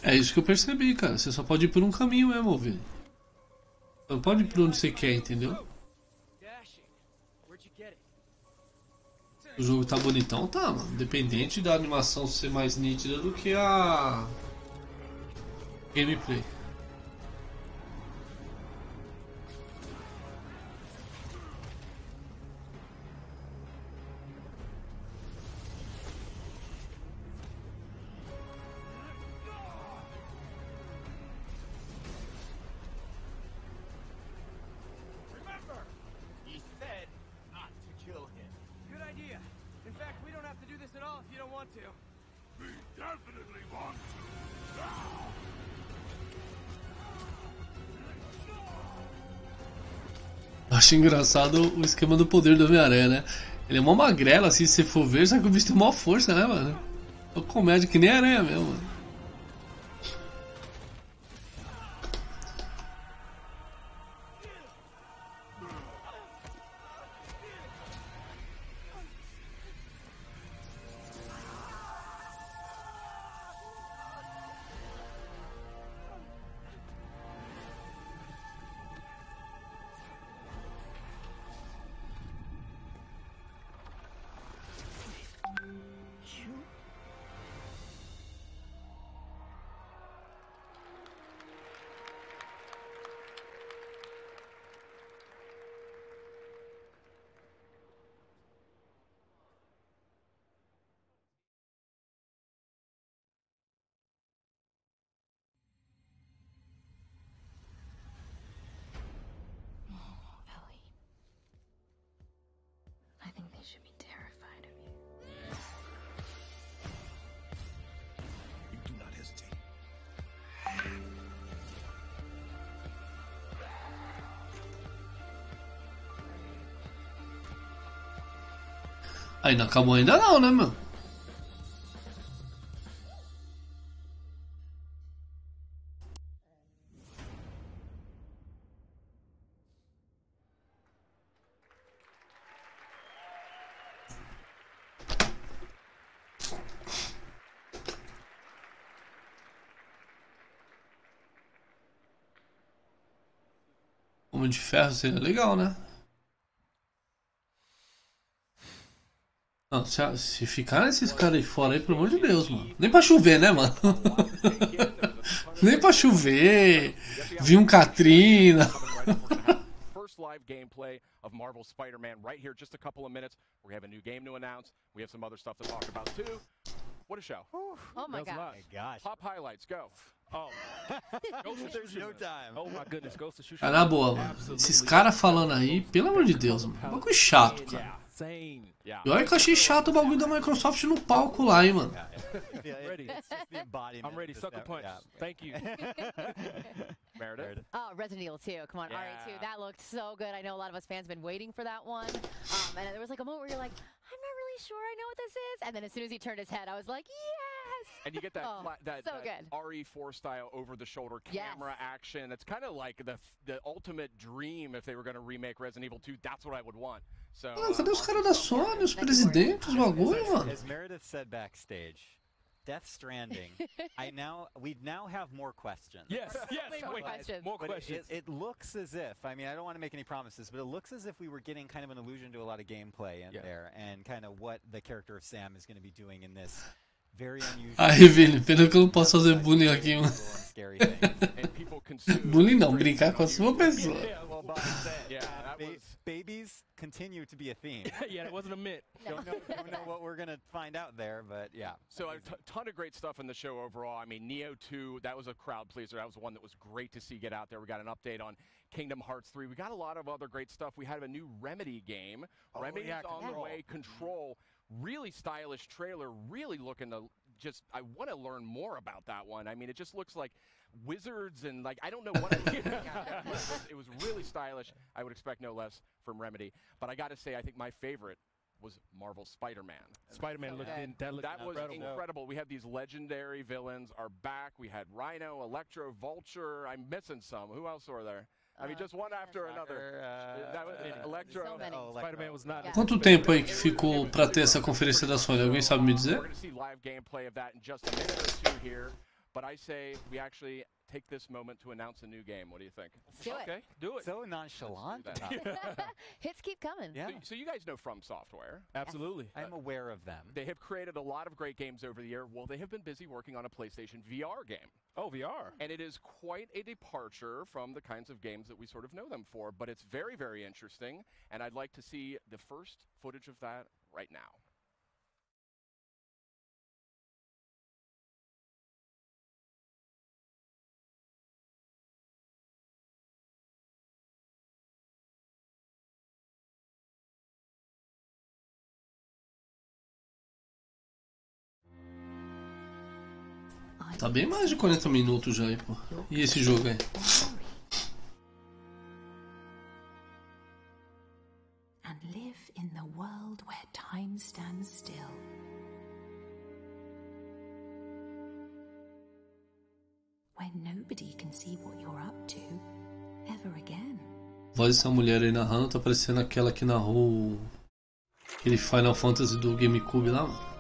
É isso que eu percebi, cara. Você só pode ir por um caminho mesmo, ouvido. Não pode ir por onde você quer, entendeu? O jogo tá bonitão, tá, mano. Independente da animação ser mais nítida do que a gameplay. Acho engraçado o esquema do poder do Homem-Aranha, né? Ele é mó magrelo, assim, se você for ver, só que o bicho tem mó força, né, mano? É uma comédia que nem aranha mesmo, mano. I think they should be terrified of you. You do not hesitate. Aí não acabou ainda não, né, meu? Homem de Ferro seria legal, né? Não, se ficar esses caras aí fora aí, pelo amor de Deus, mano. Nem pra chover, né, mano? Nem pra chover. Vi um Katrina. First live gameplay of Marvel's Spider-Man right here, just a couple of minutes. We have a new game to announce. We have some other stuff to talk about too. What a show. Oh my gosh. Pop highlights, go. Oh. There's no time. Oh my goodness, Ghost of Tsushima. Ah, na boa, mano. Esses caras falando aí, pelo amor de Deus, mano. Um bagulho chato, cara. insane. Yeah. E olha que eu achei chato o bagulho da Microsoft no palco lá, hein, mano. Ready. I'm ready. Sucker punch. Thank you. Meredith. Oh, Resident Evil 2. Come on, RE2. That looked so good. I know a lot of us fans have been waiting for that one. And there was like a moment where you're like, I'm not really sure I know what this is. And then as soon as he turned his head, I was like, yes! And you get that so good. RE4 style over-the-shoulder camera action. It's kind of like the ultimate dream if they were going to remake Resident Evil 2. That's what I would want. So, cadê os caras da Sony, os presidentes, os bagulho, mano? As Meredith said backstage, Death Stranding. We now have more questions. Yes. More questions. It looks as if, I mean, I don't want to make any promises, but it looks as if we were getting kind of an allusion to a lot of gameplay in there, and kind of what the character of Sam is going to be doing in this very unusual. Aí, Vini, pena que eu não posso fazer bullying aqui, mano. Bullying não, brincar com a sua pessoa. Babies continue to be a theme. Yeah, it wasn't a myth. Don't know what we're going to find out there, but yeah. So a ton of great stuff in the show overall. I mean, Neo 2, that was a crowd pleaser. That was one that was great to see get out there. We got an update on Kingdom Hearts 3. We got a lot of other great stuff. We had a new Remedy game. Remedy's on the way. Control. Really stylish trailer. Really looking to I want to learn more about that one. I mean, it just looks like wizards and like I don't know what it was really stylish. I would expect no less from Remedy, but I got to say I think my favorite was Marvel's Spider-Man. Spider-Man that was incredible. We have these legendary villains are back. We had Rhino, Electro, Vulture. I'm missing some. Who else were there? I mean, just one after another. That was Electro. Spider-Man was not. Quanto tempo aí que ficou pra ter essa conferência da Sony? Alguém sabe me dizer? We're going to see live gameplay of that in just a minute or two here. But I say we actually take this moment to announce a new game. What do you think? Do it. Okay, do it. So nonchalant. Hits keep coming. Yeah. So you guys know From Software. Absolutely. I'm aware of them. They have created a lot of great games over the year. Well, they have been busy working on a PlayStation VR game. Oh, VR. And it is quite a departure from the kinds of games that we sort of know them for. But it's very, very interesting. And I'd like to see the first footage of that right now. Tá bem mais de 40 minutos já aí, pô. E esse jogo aí? And live in the world where time stands still. Where nobody can see what you're up to ever again. A voz dessa mulher aí narrando tá parecendo aquela que narrou aquele Final Fantasy do GameCube lá, mano.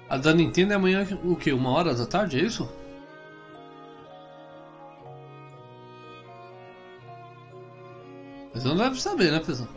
A da Nintendo é amanhã, o que? 1h da tarde, é isso? Mas não deve saber, né, pessoal?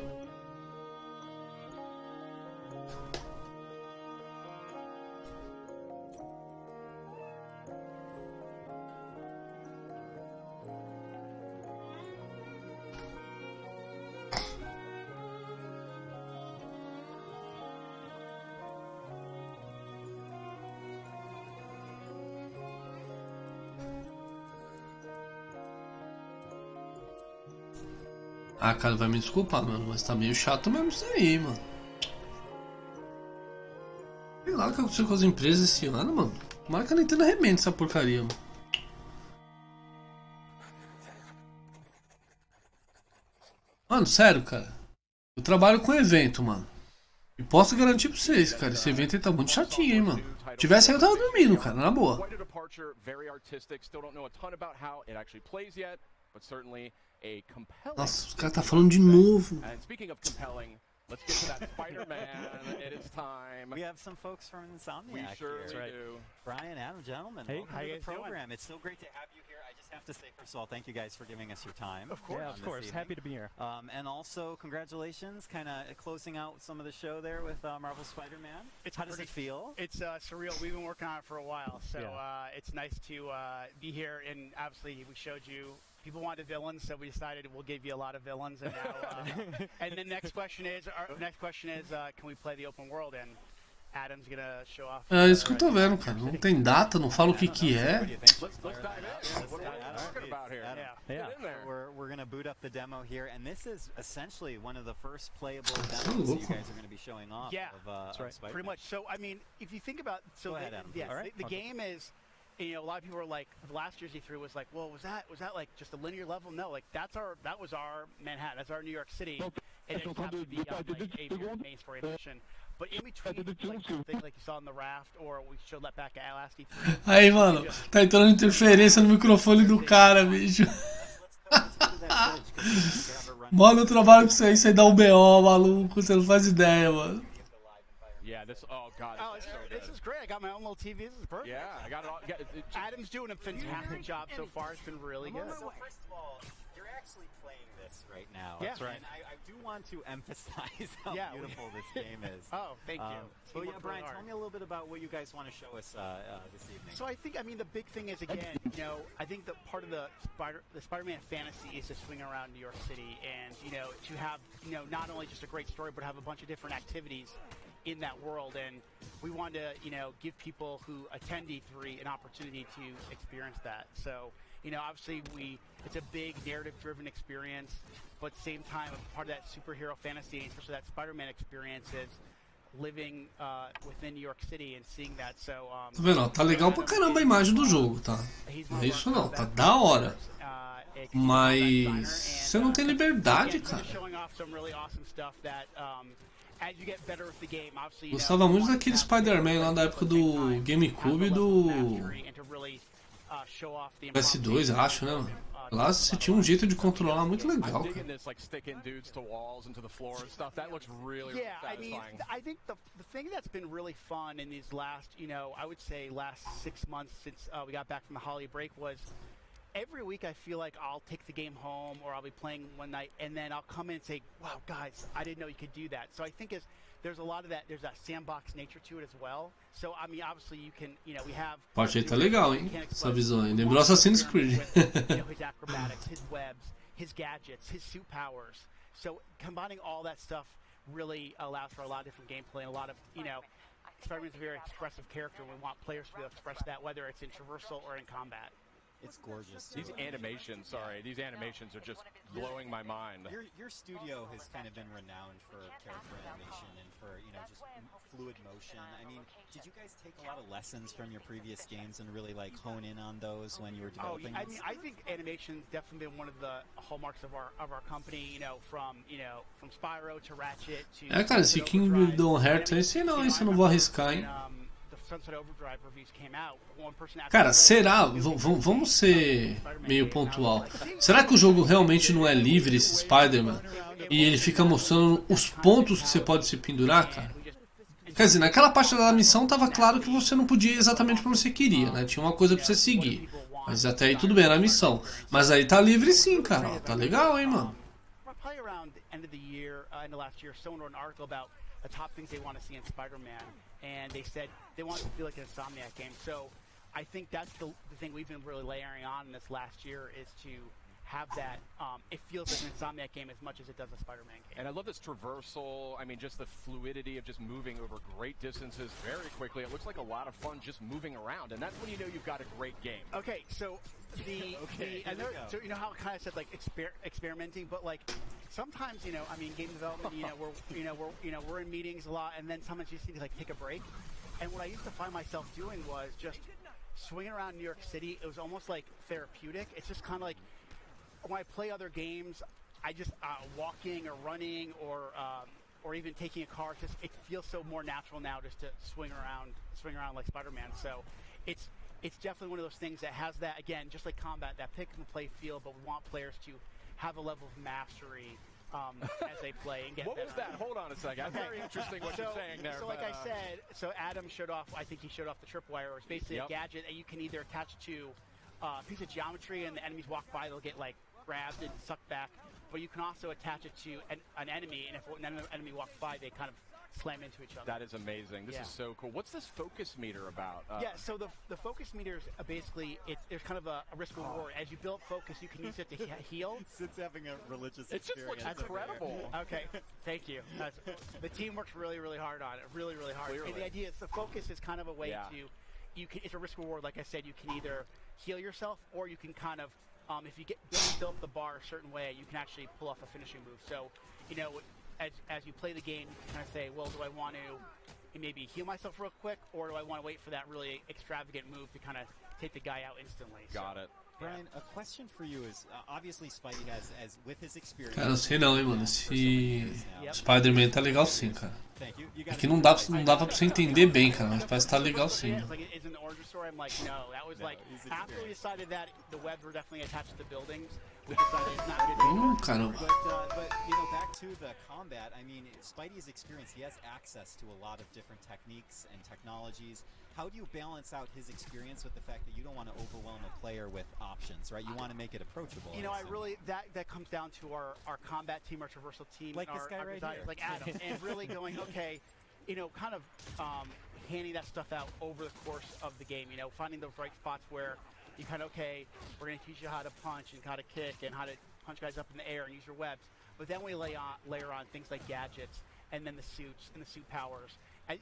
Ah, cara, vai me desculpar, mano, mas tá meio chato mesmo isso aí, mano. Sei lá o que aconteceu com as empresas esse ano, mano. Tomara que a Nintendo arrebente essa porcaria, mano. Mano, sério, cara. Eu trabalho com evento, mano. E posso garantir pra vocês, cara, esse evento aí tá muito chatinho, hein, mano. Se tivesse aí eu tava dormindo, cara, na boa. Nossa, os caras tá falando de novo. Let's get to that Spider-Man. It is time. We have some folks from Insomniac We surely here. do. Brian, Adam, gentlemen, hey, welcome to the program. It's so great to have you here. I just have to say, first of all, thank you guys for giving us your time. Of course, Happy to be here. And also, congratulations, kind of closing out some of the show there with Marvel Spider-Man. How does it feel? It's surreal. We've been working on it for a while, so it's nice to be here. And obviously, we showed you people wanted villains, so we decided we'll give you a lot of villains. And now, and the next question is, can we play the open world? And Adam's gonna show off. É isso que eu tô vendo, cara. Não tem data, não fala o que é. We're gonna boot up the demo here, and this is essentially one of the first playable demos you guys are gonna be showing off. Yeah, of Spider-Man. pretty much. So I mean, if you think about, the game is, you know, a lot of people are like, last year's E3 was like, well, was that like just a linear level? No, like that was our Manhattan, that's our New York City, and it happened to be a main story mission. But in between, like something like you saw in the raft, or we showed that back at last E3. Aí, mano, tá entrando interferência no microfone do cara, bicho. Mano, eu trabalho com isso aí dá um BO, maluco, você não faz ideia, mano. Yeah, this. Oh God, this is great. I got my own little TV. This is perfect. Yeah, I got it all. Adam's doing a fantastic job so far. It's been really good. So first of all, you're actually playing this right now. Yeah. That's right. And I do want to emphasize how beautiful this game is. Oh, thank you. But yeah, Brian, tell me a little bit about what you guys want to show us this evening. So I think, the big thing is, again, you know, I think that part of the Spider-Man fantasy is to swing around New York City and, you know, to have, you know, not only just a great story, but have a bunch of different activities in that world. And we want to, you know, give people who attend E3 an opportunity to experience that. So, you know, obviously it's a big narrative-driven experience, but at the same time, part of that superhero fantasy, especially that Spider-Man experience, is living within New York City and seeing that. So, tá vendo? Tá legal pra caramba a imagem do jogo, tá? Não é isso não, tá da hora. Mas você não tem liberdade, cara. Gostava muito daquele Spider-Man lá da época do GameCube e do PS2, acho, né, mano? Lá você tinha um jeito de controlar muito legal, cara. Yeah, I mean, I think the thing that's been really fun in these last, you know, I would say last 6 months since we got back from the holiday break was every week I feel like I'll take the game home or I'll be playing one night and then I'll come in and say, wow, guys, I didn't know you could do that. So I think there's a lot of that, there's that sandbox nature to it as well. So, I mean, obviously you can, you know, we have... A parte aí tá legal, hein? Essa visão aí. Lembrou Assassin's Creed. You know, his acrobatics, his webs, his gadgets, his suit powers. So combining all that stuff really allows for a lot of different gameplay and a lot of, you know, Spider-Man's a very expressive character and we want players to be able to express that whether it's in traversal or in combat. It's gorgeous. These animations, these animations are just blowing my mind. Your studio has kind of been renowned for character animation and for, you know, just fluid motion. I mean, did you guys take a lot of lessons from your previous games and really like hone in on those when you were developing? I mean, I think animation's definitely been one of the hallmarks of our company. You know, from Spyro to Ratchet to. É, cara, esse Kingdom Hearts aí, sei não, isso eu não vou arriscar, hein? Cara, será? Vamos ser meio pontual. Será que o jogo realmente não é livre, esse Spider-Man? E ele fica mostrando os pontos que você pode se pendurar, cara? Quer dizer, naquela parte da missão tava claro que você não podia ir exatamente pra onde você queria, né? Tinha uma coisa pra você seguir. Mas até aí tudo bem, era a missão. Mas aí tá livre sim, cara. Ó, tá legal, hein, mano? The top things they want to see in Spider-Man, and they said they want it to feel like an Insomniac game. So I think that's the thing we've been really layering on in this last year is to have that, it feels like an Insomniac game as much as it does a Spider-Man game. And I love this traversal, I mean, just the fluidity of just moving over great distances very quickly. It looks like a lot of fun just moving around, and that's when you know you've got a great game. Okay, so so you know how I kind of said like experimenting, but like sometimes, you know, I mean, game development, we're in meetings a lot, and then sometimes you just need to like take a break. And what I used to find myself doing was just swinging around New York City. It was almost like therapeutic. It's just kind of like when I play other games, I just walking or running or even taking a car. It feels so more natural now just to swing around like Spider-Man. So it's definitely one of those things that has that, again, just like combat, that pick and play feel, but we want players to have a level of mastery as they play and get What was that? Hold on a second. That's very interesting what you're saying there. So like I said, so Adam showed off, I think he showed off the tripwire. It's basically a gadget that you can either attach to a piece of geometry and the enemies walk by, they'll get like grabbed and sucked back. But you can also attach it to an enemy, and if an enemy walks by, they kind of slam into each other. That is amazing. This is so cool. What's this focus meter about? Yeah, so the focus meter is basically there's kind of a risk reward. As you build focus, you can use it to heal. Sid's having a religious experience. It just looks incredible. Okay, thank you. The team works really, really hard on it. Really, really hard. Clearly. And the idea is the focus is kind of a way to it's a risk reward. Like I said, you can either heal yourself or you can kind of if you build up the bar a certain way, you can actually pull off a finishing move. So, you know, as you play the game, you kind of say, well, do I want to maybe heal myself real quick, or do I want to wait for that really extravagant move to kind of take the guy out instantly? Got it. Brian, a question for you is, obviously Spidey has, as with his experience... Cara, eu sei não, hein, mano. Esse Spider-Man tá legal sim, cara. É que não dava pra você entender bem, cara, mas parece que tá legal sim. I'm like, no, that was like after we decided that the webs were definitely attached to the buildings, we decided it's not good anymore. Caramba. But you know, back to the combat, I mean, Spidey's experience, he has access to a lot of different techniques and technologies. How do you balance out his experience with the fact that you don't want to overwhelm a player with options, right? You want to make it approachable. You know, I really that comes down to our combat team, our traversal team, like and this guy right here, like Adam, and really going, okay, you know, kind of handing that stuff out over the course of the game. You know, finding those right spots where you kind of, okay, we're going to teach you how to punch and how to kick and how to punch guys up in the air and use your webs. But then we layer on things like gadgets and then the suits and the suit powers. And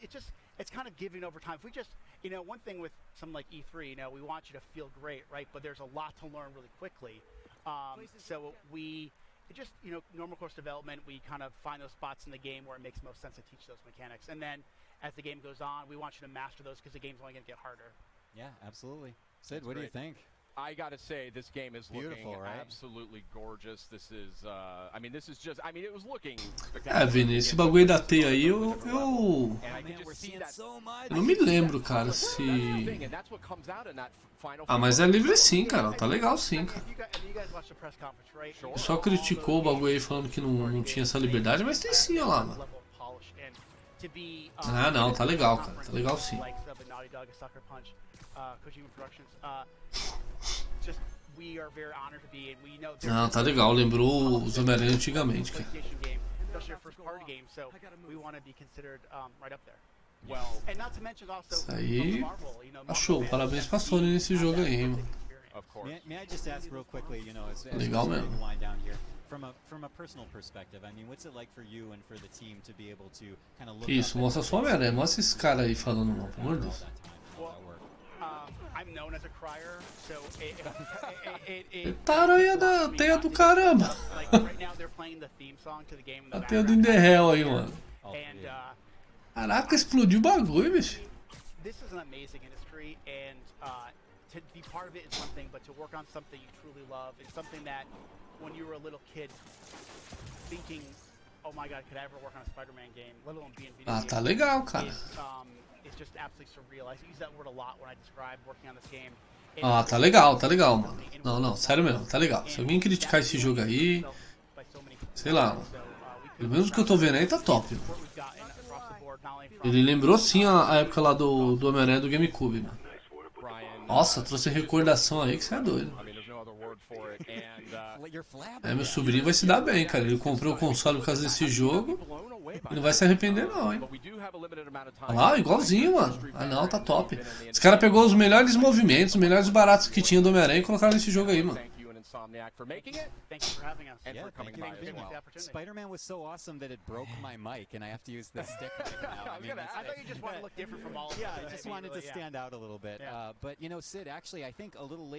it's kind of giving over time. If we just, you know, one thing with something like E3, you know, we want you to feel great, right? But there's a lot to learn really quickly. So just, you know, normal course development, we kind of find those spots in the game where it makes most sense to teach those mechanics. And then as the game goes on, we want you to master those because the game's only going to get harder. Yeah, absolutely. Sid, what do you think? I gotta say, this game is looking beautiful, right? Absolutely gorgeous. This is, I mean, this is just, I mean, it was looking Vini, esse bagulho da teia aí, eu não me lembro, cara, se... Ah, mas é livre sim, cara, tá legal sim, cara. O pessoal criticou o bagulho aí falando que não tinha essa liberdade, mas tem sim, olha lá, mano. Ah, não, tá legal, cara, tá legal sim. Não, tá legal, lembrou os Homem-Aranha antigamente, cara. Isso aí, show, parabéns pra Sony nesse jogo aí, hein, mano. Legal mesmo. Que isso, mostra só o Homem-Aranha, mostra esse cara aí falando mal, pelo amor de Deus. Taranha da teia do caramba. A teia do In The Hell aí, mano. Caraca, explodiu o bagulho, bicho. This is an amazing industry, and to be part of it is one thing, but to work on something you truly love is something that when you were a little kid thinking, oh my god, could I ever work on a Spider-Man game, let alone be in video games. Tá legal, cara. It's just absolutely surreal. I use that word a lot when I describe working on this game. Tá legal, mano. Não, sério mesmo, tá legal. Se alguém criticar esse jogo aí, sei lá, pelo menos o que eu tô vendo aí tá top. Ele lembrou sim a época lá do Homem-Aranha do GameCube, mano. Nossa, trouxe recordação aí que você é doido. Meu sobrinho vai se dar bem, cara. Ele comprou o console por causa desse jogo e não vai se arrepender não, hein. Olha lá, igualzinho, mano. Ah não, tá top. Esse cara pegou os melhores movimentos, os melhores baratos que tinha do Homem-Aranha e colocaram nesse jogo aí, mano. For making it. Thank you for having us. And for coming by as well. Spider-Man was so awesome that it broke my mic, and I have to use this stick right now. I thought you just wanted to look different from all of us. Yeah, I just wanted to stand out a little bit. But you know, Sid, actually, I think a little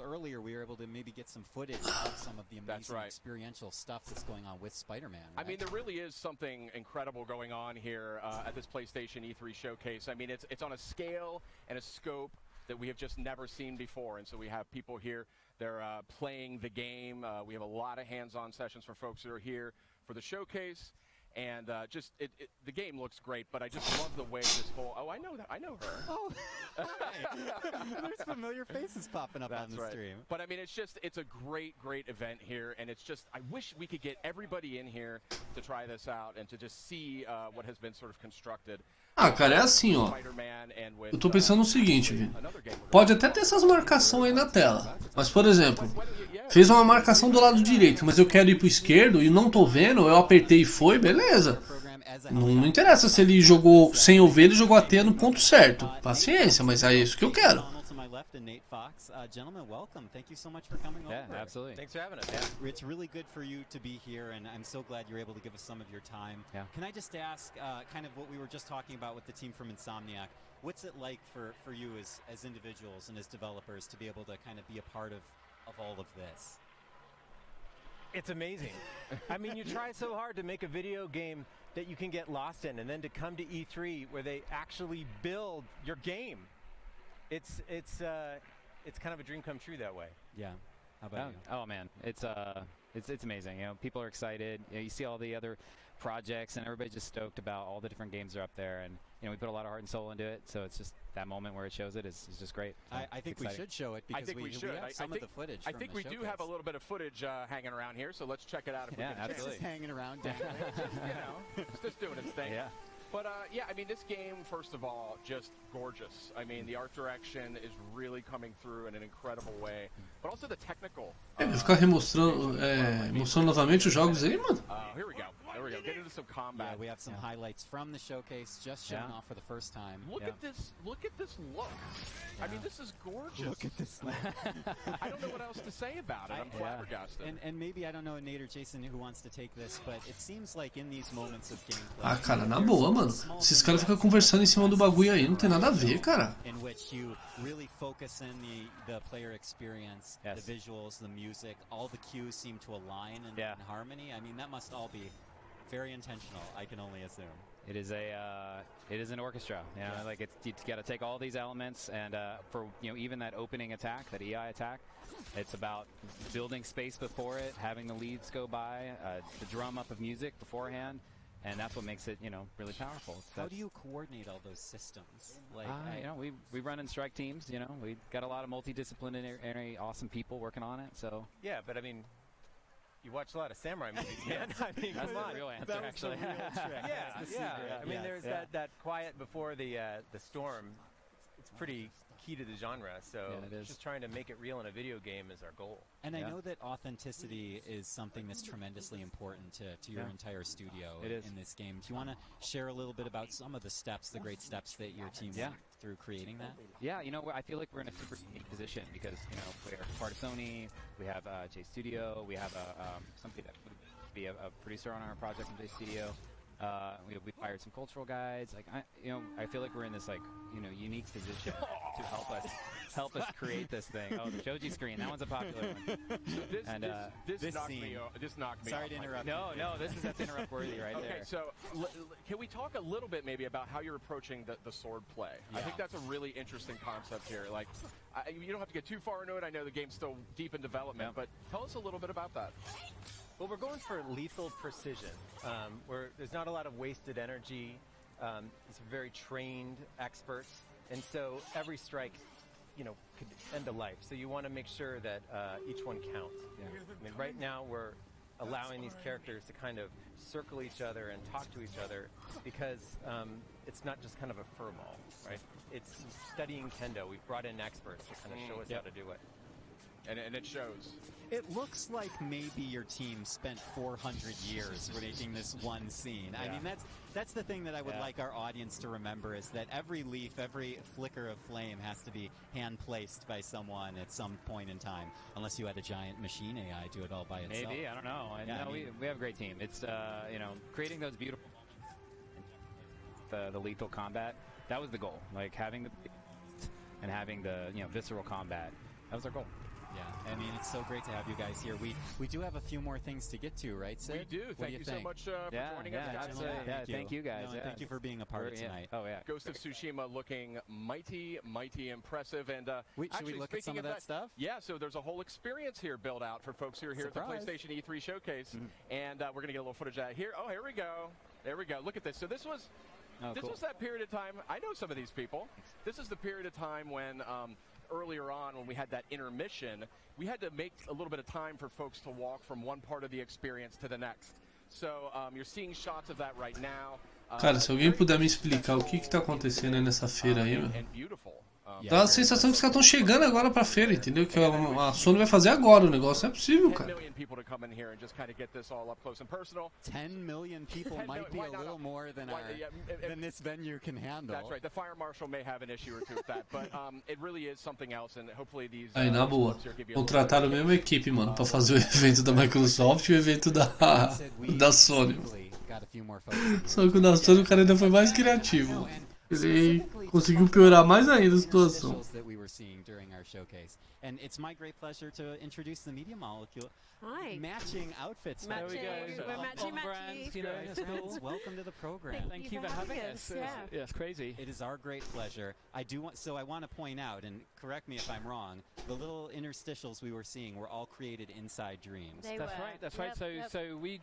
earlier, we were able to maybe get some footage of some of the amazing experiential stuff that's going on with Spider-Man. Right? I mean, there really is something incredible going on here at this PlayStation E3 showcase. I mean, it's on a scale and a scope that we have just never seen before, and so we have people here. They're playing the game. We have a lot of hands-on sessions for folks that are here for the showcase, and the game looks great. But I just love the way this whole. Oh, I know her. Oh, there's familiar faces popping up on the stream. But I mean, it's a great event here, and it's just I wish we could get everybody in here to try this out and to just see what has been sort of constructed. Ah, cara, é assim, ó. Eu tô pensando no seguinte, Vini. Pode até ter essas marcações aí na tela. Mas, por exemplo, fez uma marcação do lado direito, mas eu quero ir pro esquerdo e não tô vendo, eu apertei e foi, beleza. beleza. Não interessa se ele jogou sem eu ver, ele jogou até no ponto certo. Paciência, mas é isso que eu quero. Gentlemen, welcome. Thank you so much for coming over. Yeah, absolutely. Thanks for having us. Yeah. It's really good for you to be here, and I'm so glad you're able to give us some of your time. Yeah. Can I just ask, kind of what we were just talking about with the team from Insomniac, what's it like for you as individuals and as developers to be able to kind of be a part of all of this? It's amazing. I mean, you try so hard to make a video game that you can get lost in, and then to come to E3 where they actually build your game. It's kind of a dream come true that way. Yeah. How about you? Oh man, it's amazing. You know, people are excited. You know, you see all the other projects, and everybody's just stoked about all the different games that are up there. And you know, we put a lot of heart and soul into it, so it's just that moment where it shows it is just great. So I think we should show it because we have some of the footage. I think we do have a little bit of footage hanging around here, so let's check it out. If we can absolutely. Just hanging around. You know, it's just doing its thing. Yeah. But yeah, I mean, this game, first of all, just gorgeous. I mean, the art direction is really coming through in an incredible way, but also the technical. Ficar mostrando novamente os jogos aí, mano. Here we go. There we go. Get into some combat. Yeah, we have some highlights from the showcase just shown off for the first time. Look at this. Look at this look. I mean, this is gorgeous. Look at this look. I don't know what else to say about it. I'm flabbergasted. And maybe, I don't know, Nate or Jason, who wants to take this, but it seems like in these moments of gameplay. Ah, cara, na boa, mano. Esses caras ficam conversando em cima do bagulho aí, não tem nada a ver, cara. In which you really focus in the player experience, the visuals, the music, all the cues seem to align in harmony. I mean, that must all be very intentional, I can only assume. It is an orchestra. You know, like you got to take all these elements, and for even that opening attack, that EI attack, it's about building space before it, having the leads go by, the drum up of music beforehand, and that's what makes it really powerful. How do you coordinate all those systems? Like we run in strike teams. You know, we got a lot of multidisciplinary, awesome people working on it. So yeah, but I mean, you watch a lot of samurai movies, man. I mean, that's the real answer, actually. I mean, there's that quiet before the storm. It's pretty key to the genre, so just trying to make it real in a video game is our goal. And I know that authenticity is something that's tremendously important to your entire studio in this game. Do you want to share a little bit about some of the steps, the great steps that your team went through creating that? Yeah, I feel like we're in a super unique position because, we're part of Sony, we have J Studio, we have somebody that would be a producer on our project from J Studio. We hired some cultural guides. Like I feel like we're in this unique position to help us create this thing. Oh, the Shoji screen, that one's a popular one. This knocked me off. Sorry to interrupt. No, that's interrupt worthy right there. Okay, so can we talk a little bit maybe about how you're approaching the sword play? I think that's a really interesting concept here. Like, you don't have to get too far into it. I know the game's still deep in development, but tell us a little bit about that. Well, we're going for lethal precision, where there's not a lot of wasted energy. It's very trained experts, and so every strike, could end a life. So you want to make sure that each one counts. Yeah. I mean, right now we're allowing these characters to kind of circle each other and talk to each other because it's not just kind of a furball, right? It's studying kendo. We've brought in experts to kind of show us how to do it. And it shows. It looks like maybe your team spent 400 years making this one scene. I mean, that's the thing that I would like our audience to remember is that every leaf, every flicker of flame has to be hand-placed by someone at some point in time, unless you had a giant machine AI do it all by itself. Maybe, I don't know. We have a great team. It's, creating those beautiful the lethal combat, that was the goal. Like, having the visceral combat, that was our goal. Yeah, I mean, it's so great to have you guys here. We do have a few more things to get to, right, Sid? We do. Thank you so much for joining us, guys. Thank you, guys. Thank you for being a part of tonight. Oh, yeah. Ghost of Tsushima looking mighty impressive. And should we look at some of that stuff? Yeah, so there's a whole experience here built out for folks who are here at the PlayStation E3 Showcase. And we're going to get a little footage out here. Oh, here we go. There we go. Look at this. So this was that period of time. I know some of these people. This is the period of time when earlier on when we had that intermission, we had to make a little bit of time for folks to walk from one part of the experience to the next. So you're seeing shots of that right now. Cara, se alguém puder me explicar o que tá acontecendo aí nessa feira aí, and beautiful. Dá a sensação que os caras estão chegando agora pra feira, entendeu? Que a Sony vai fazer agora o negócio. Não é possível, cara. 10 million people might be a little more than this venue can handle. That's right. The fire marshal may have an issue or two with that, but it really is something else, and hopefully these. Aí, na boa, contrataram a mesma equipe, mano, pra fazer o evento da Microsoft e o evento da Sony. Só que o da Sony o cara ainda foi mais criativo. Ele conseguiu piorar mais ainda a situação. And it's my great pleasure to introduce the Media Molecule. Hi. Matching outfits. There we go. We're matching brands, you know, friends, welcome to the program. Thank you for having us. Yeah, it's crazy. It is our great pleasure. I want to point out, and correct me if I'm wrong, the little interstitials we were seeing were all created inside Dreams. That's right. So we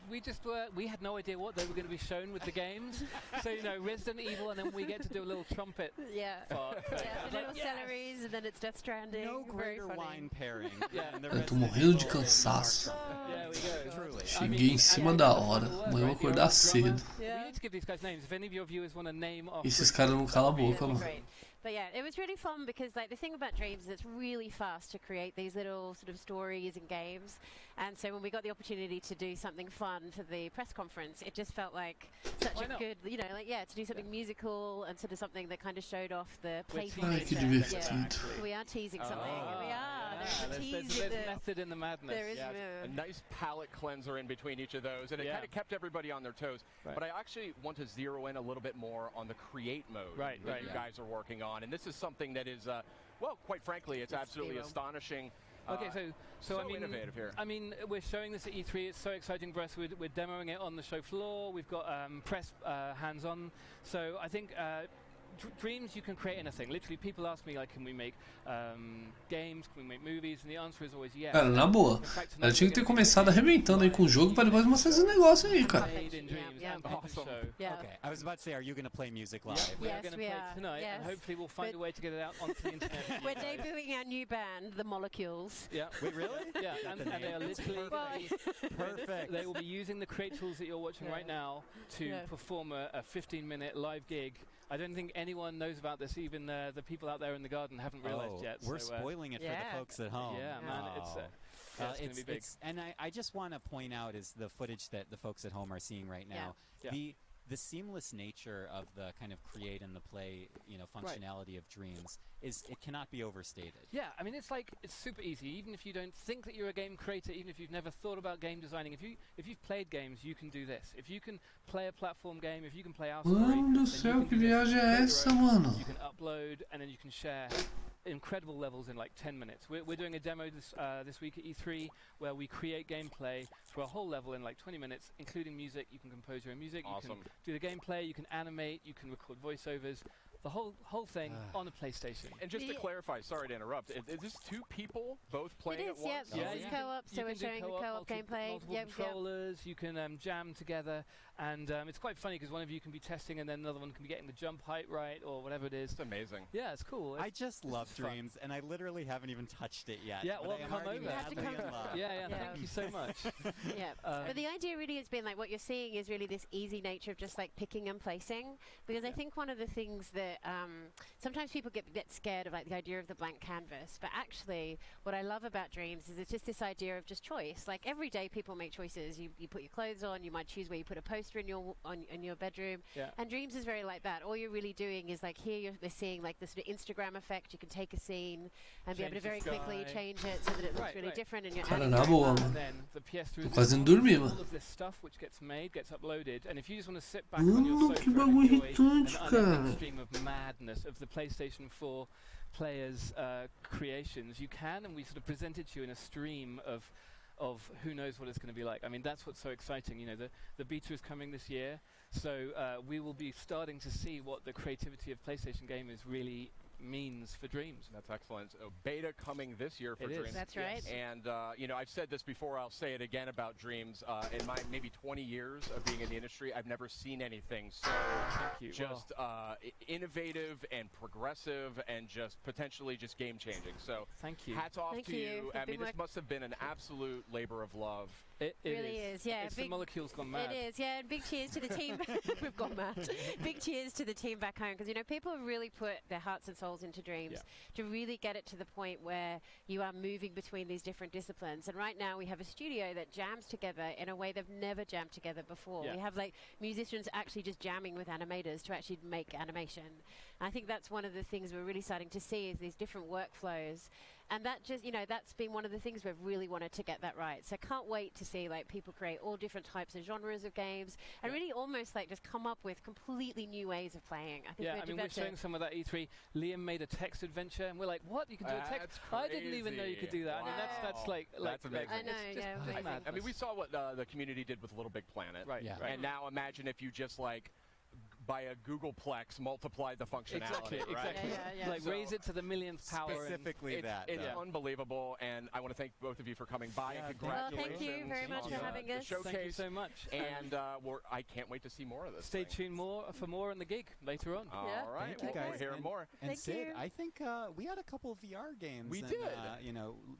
had no idea what they were going to be shown with the games. So Resident Evil, and then we get to do a little trumpet. Part. The little celeries, and then it's Death Stranding. No greater wine pairing. Eu tô morrendo de cansaço. Cheguei em cima da hora. Amanhã eu vou acordar cedo. Esses caras não calam a boca, mano. But yeah, it was really fun because the thing about Dreams is it's really fast to create these little sort of stories and games. And so when we got the opportunity to do something fun for the press conference, it just felt like such a good, to do something musical and sort of something that kind of showed off the playful nature. We are teasing something. We are. There's method in the madness. There is a nice palate cleanser in between each of those, and it kind of kept everybody on their toes. Right. But I actually want to zero in a little bit more on the create mode that you guys are working on. And this is something that is, quite frankly, it's absolutely astonishing. Okay, so I mean, innovative here. I mean, we're showing this at E3. It's so exciting for us. We're demoing it on the show floor. We've got press hands-on. So I think Dreams, you can create anything. Literally, people ask me, can we make games? Can we make movies? And the answer is always yes. Cara, na boa, ela tinha que ter começado arrebentando aí com o jogo pra depois mostrar esse negócio aí, cara. Awesome. Okay, I was about to say, are you going to play music live? We're going to play tonight, and hopefully we'll find a way to get it out onto the internet. We're debuting our new band, The Molecules. Yeah. Wait, really? Yeah, and they are literally perfect. They will be using the create tools that you're watching right now to perform a 15-minute live gig. I don't think anyone knows about this. Even the people out there in the garden haven't realized yet. We're spoiling it for the folks at home. Yeah, man, it's going to be big. And I just want to point out is the footage that the folks at home are seeing right now. Yeah. The seamless nature of the kind of create and the play, functionality of Dreams it cannot be overstated. Yeah, I mean, it's super easy. Even if you don't think that you're a game creator, even if you've never thought about game designing, if you've played games, you can do this. If you can play a platform game, if you can play our story, mano do céu, que viagem é essa, mano? You can upload and then you can share incredible levels in 10 minutes. We're doing a demo this week at E3 where we create gameplay for a whole level in 20 minutes, including music. You can compose your own music. Awesome. You can do the gameplay. You can animate. You can record voiceovers. The whole thing on a PlayStation. And just to clarify, sorry to interrupt, is this two people both playing at once? Yeah, it's co-op, so we're showing the co-op gameplay. Multiple controllers, you can jam together, and it's quite funny because one of you can be testing and then another one can be getting the jump height right or whatever it is. It's amazing. Yeah, it's cool. I just love Dreams, and I literally haven't even touched it yet. Yeah, well, come over. Yeah, thank you so much. But the idea really has been what you're seeing is really this easy nature of just picking and placing, because I think one of the things that sometimes people get scared of the idea of the blank canvas, but actually what I love about Dreams is it's just this idea of just choice. Every day people make choices. You put your clothes on, you might choose where you put a poster in your bedroom, and Dreams is very like that. All you're really doing is here they're seeing the sort of Instagram effect. You can take a scene and be able to very quickly change it so that it looks really different, and you're adding and then the PS3 Tô quase indo dormir, mano. all of this stuff which gets made gets uploaded, and if you just want to sit back on your sofa and enjoy an unending stream of madness of the PlayStation 4 players' creations, you can, and we sort of present it to you in a stream of who knows what it's going to be like. I mean, that's what's so exciting. The beta is coming this year, so we will be starting to see what the creativity of PlayStation gamers really means for Dreams. That's excellent. Beta coming this year for Dreams. That's right. And I've said this before, I'll say it again about Dreams. In my maybe 20 years of being in the industry, I've never seen anything so just innovative and progressive and just potentially just game changing. So thank you. Hats off Thank to you. you. I mean, this must have been an absolute labor of love. It really is. Yeah, It's the molecules gone mad. It is. Yeah, and big cheers to the team. We've gone mad. Big cheers to the team back home, because people really put their hearts and souls into Dreams to really get it to the point where you are moving between these different disciplines. And right now we have a studio that jams together in a way they've never jammed together before. We have musicians actually just jamming with animators to actually make animation. And I think that's one of the things we're really starting to see is these different workflows. And that just, that's been one of the things we've really wanted to get that right. So I can't wait to see people create all different types of genres of games and really almost just come up with completely new ways of playing. I think we're showing some of that E3. Liam made a text adventure, and we're like, what? You can do a text? I didn't even know you could do that. Wow. I mean, that's amazing. I know, mad. I mean, we saw what the community did with Little Big Planet. Right. And now imagine if you just by a Googleplex multiplied the functionality. Exactly. Yeah. Raise it to the millionth power. Specifically It's unbelievable, and I want to thank both of you for coming by. And congratulations! Thank you very much for having us. Showcase. Thank you so much. And I can't wait to see more of this. Stay tuned for more on the gig later on. All right, Thank you guys. we're hearing more. And Sid, I think we had a couple of VR games. We did.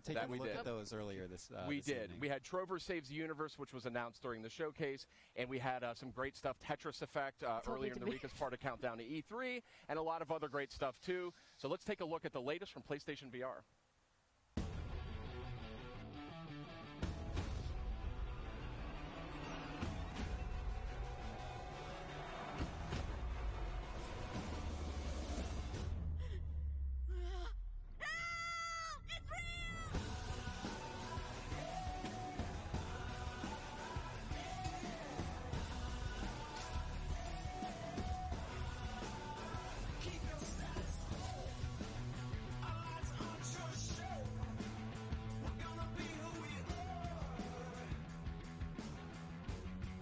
Taking a look at those earlier this. We this did. evening. We had Trover Saves the Universe, which was announced during the showcase, and we had some great stuff. Tetris Effect earlier in the week as part of Countdown to E3, and a lot of other great stuff too. So let's take a look at the latest from PlayStation VR.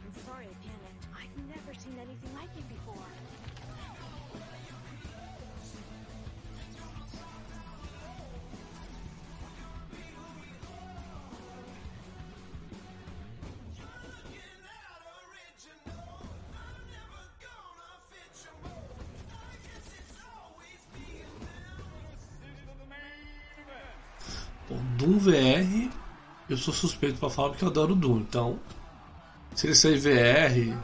I'm sorry I panicked. I've never seen anything like it before. Bom, Doom VR, eu sou suspeito pra falar porque eu adoro Doom, então se ele sair VR,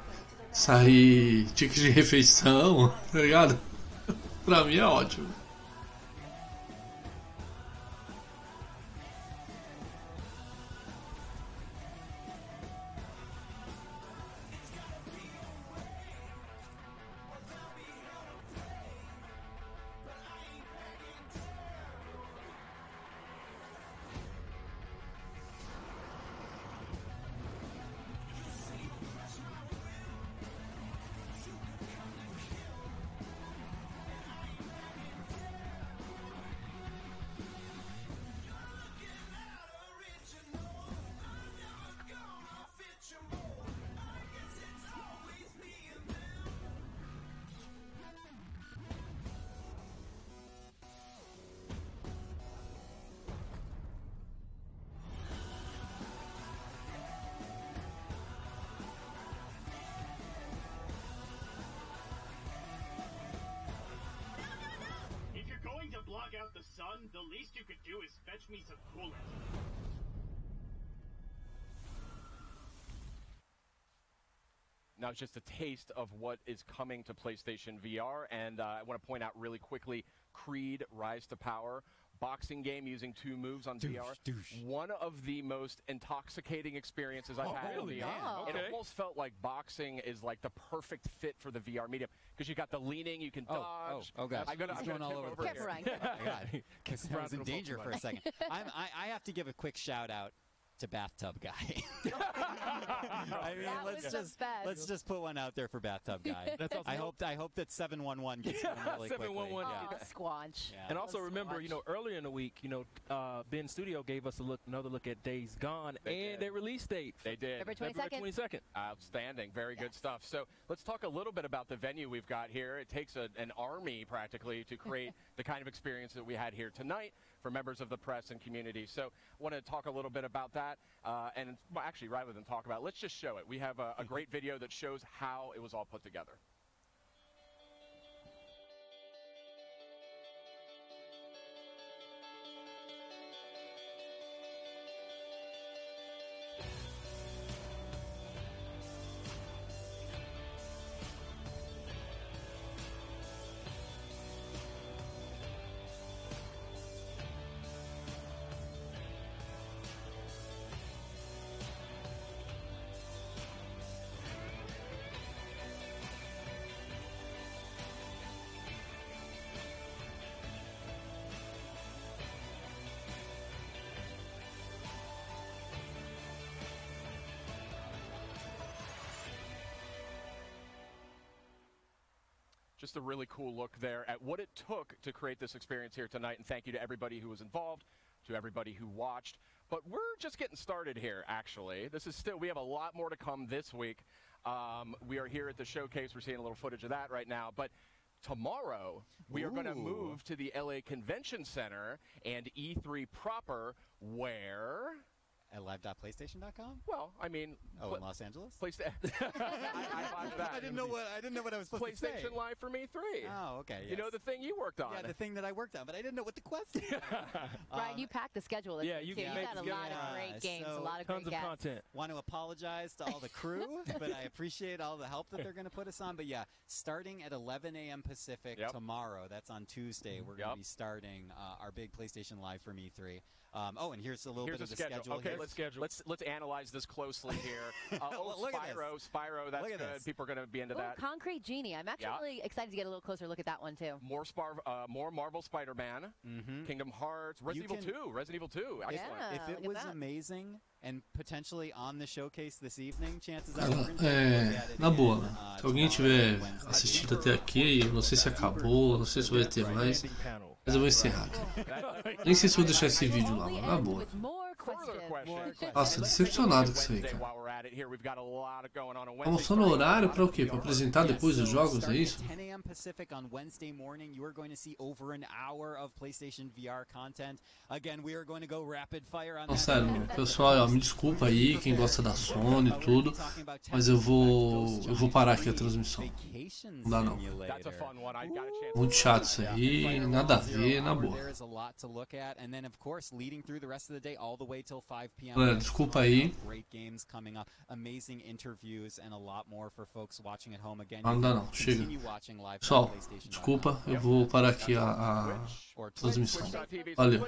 sair ticket de refeição, tá ligado? Pra mim é ótimo. Out the sun, the least you could do is fetch me some coolant. Now it's just a taste of what is coming to PlayStation VR, and I want to point out really quickly, Creed Rise to Power, boxing game using 2 moves on VR. One of the most intoxicating experiences I've had in VR. Oh. It almost felt like boxing is like the perfect fit for the VR medium, because you got the leaning, you can dodge. Oh gosh, I'm going all over the place. I was in danger for a second. I have to give a quick shout out to Bathtub Guy. I mean, let's just put one out there for Bathtub Guy. That's awesome. I hope that 711 gets one really quickly. 711. Oh, squanch. Yeah. And also remember, earlier in the week, Ben Studio gave us another look at Days Gone and their release date. They did. February 22nd. Outstanding. Very good stuff. So let's talk a little bit about the venue we've got here. It takes an army practically to create the kind of experience that we had here tonight for members of the press and community. So I want to talk a little bit about that. And actually, rather than talk about it, let's just show it. We have a great video that shows how it was all put together. Just a really cool look there at what it took to create this experience here tonight. And thank you to everybody who was involved, to everybody who watched. But we're just getting started here, actually. We have a lot more to come this week. We are here at the showcase. We're seeing a little footage of that right now. But tomorrow, we are going to move to the LA Convention Center and E3 proper, where... At live.playstation.com? Well, I mean... Oh, in Los Angeles? I watched that. I didn't know what I was supposed to say. PlayStation Live from E3. Oh, okay. Yes. You know the thing you worked on. Yeah, the thing that I worked on, but I didn't know what the question was. Brian, you packed the schedule. Yeah, you got a lot of great games, a lot of tons great guests. content. Want to apologize to all the crew, but I appreciate all the help that they're going to put us on. But yeah, starting at 11 a.m. Pacific tomorrow, that's on Tuesday, we're going to be starting our big PlayStation Live from E3. And here's a little bit of the schedule. Okay, let's analyze this closely here. Spyro, that's good. People are going to be into that. Concrete Genie. I'm actually really excited to get a little closer look at that one, too. More Marvel Spider-Man, Kingdom Hearts, Resident Evil 2. Excellent. Yeah, if it was amazing and potentially on the showcase this evening, chances are we're going to na boa, se alguém tiver assistido até aqui, eu não sei se acabou, não sei se vai ter mais, mas eu vou encerrar aqui. Nem sei se vou deixar esse vídeo lá, na boa. Nossa, decepcionado com isso aí, cara. Tá mostrando o horário pra o quê? Pra apresentar depois dos jogos, é isso? Não, sério, pessoal, ó, me desculpa aí, quem gosta da Sony e tudo, mas eu vou parar aqui a transmissão. Não dá não. Muito chato isso aí, nada a ver, na boa. Galera, desculpa aí. Não dá não, chega. Pessoal, desculpa, eu vou parar aqui a transmissão. Valeu.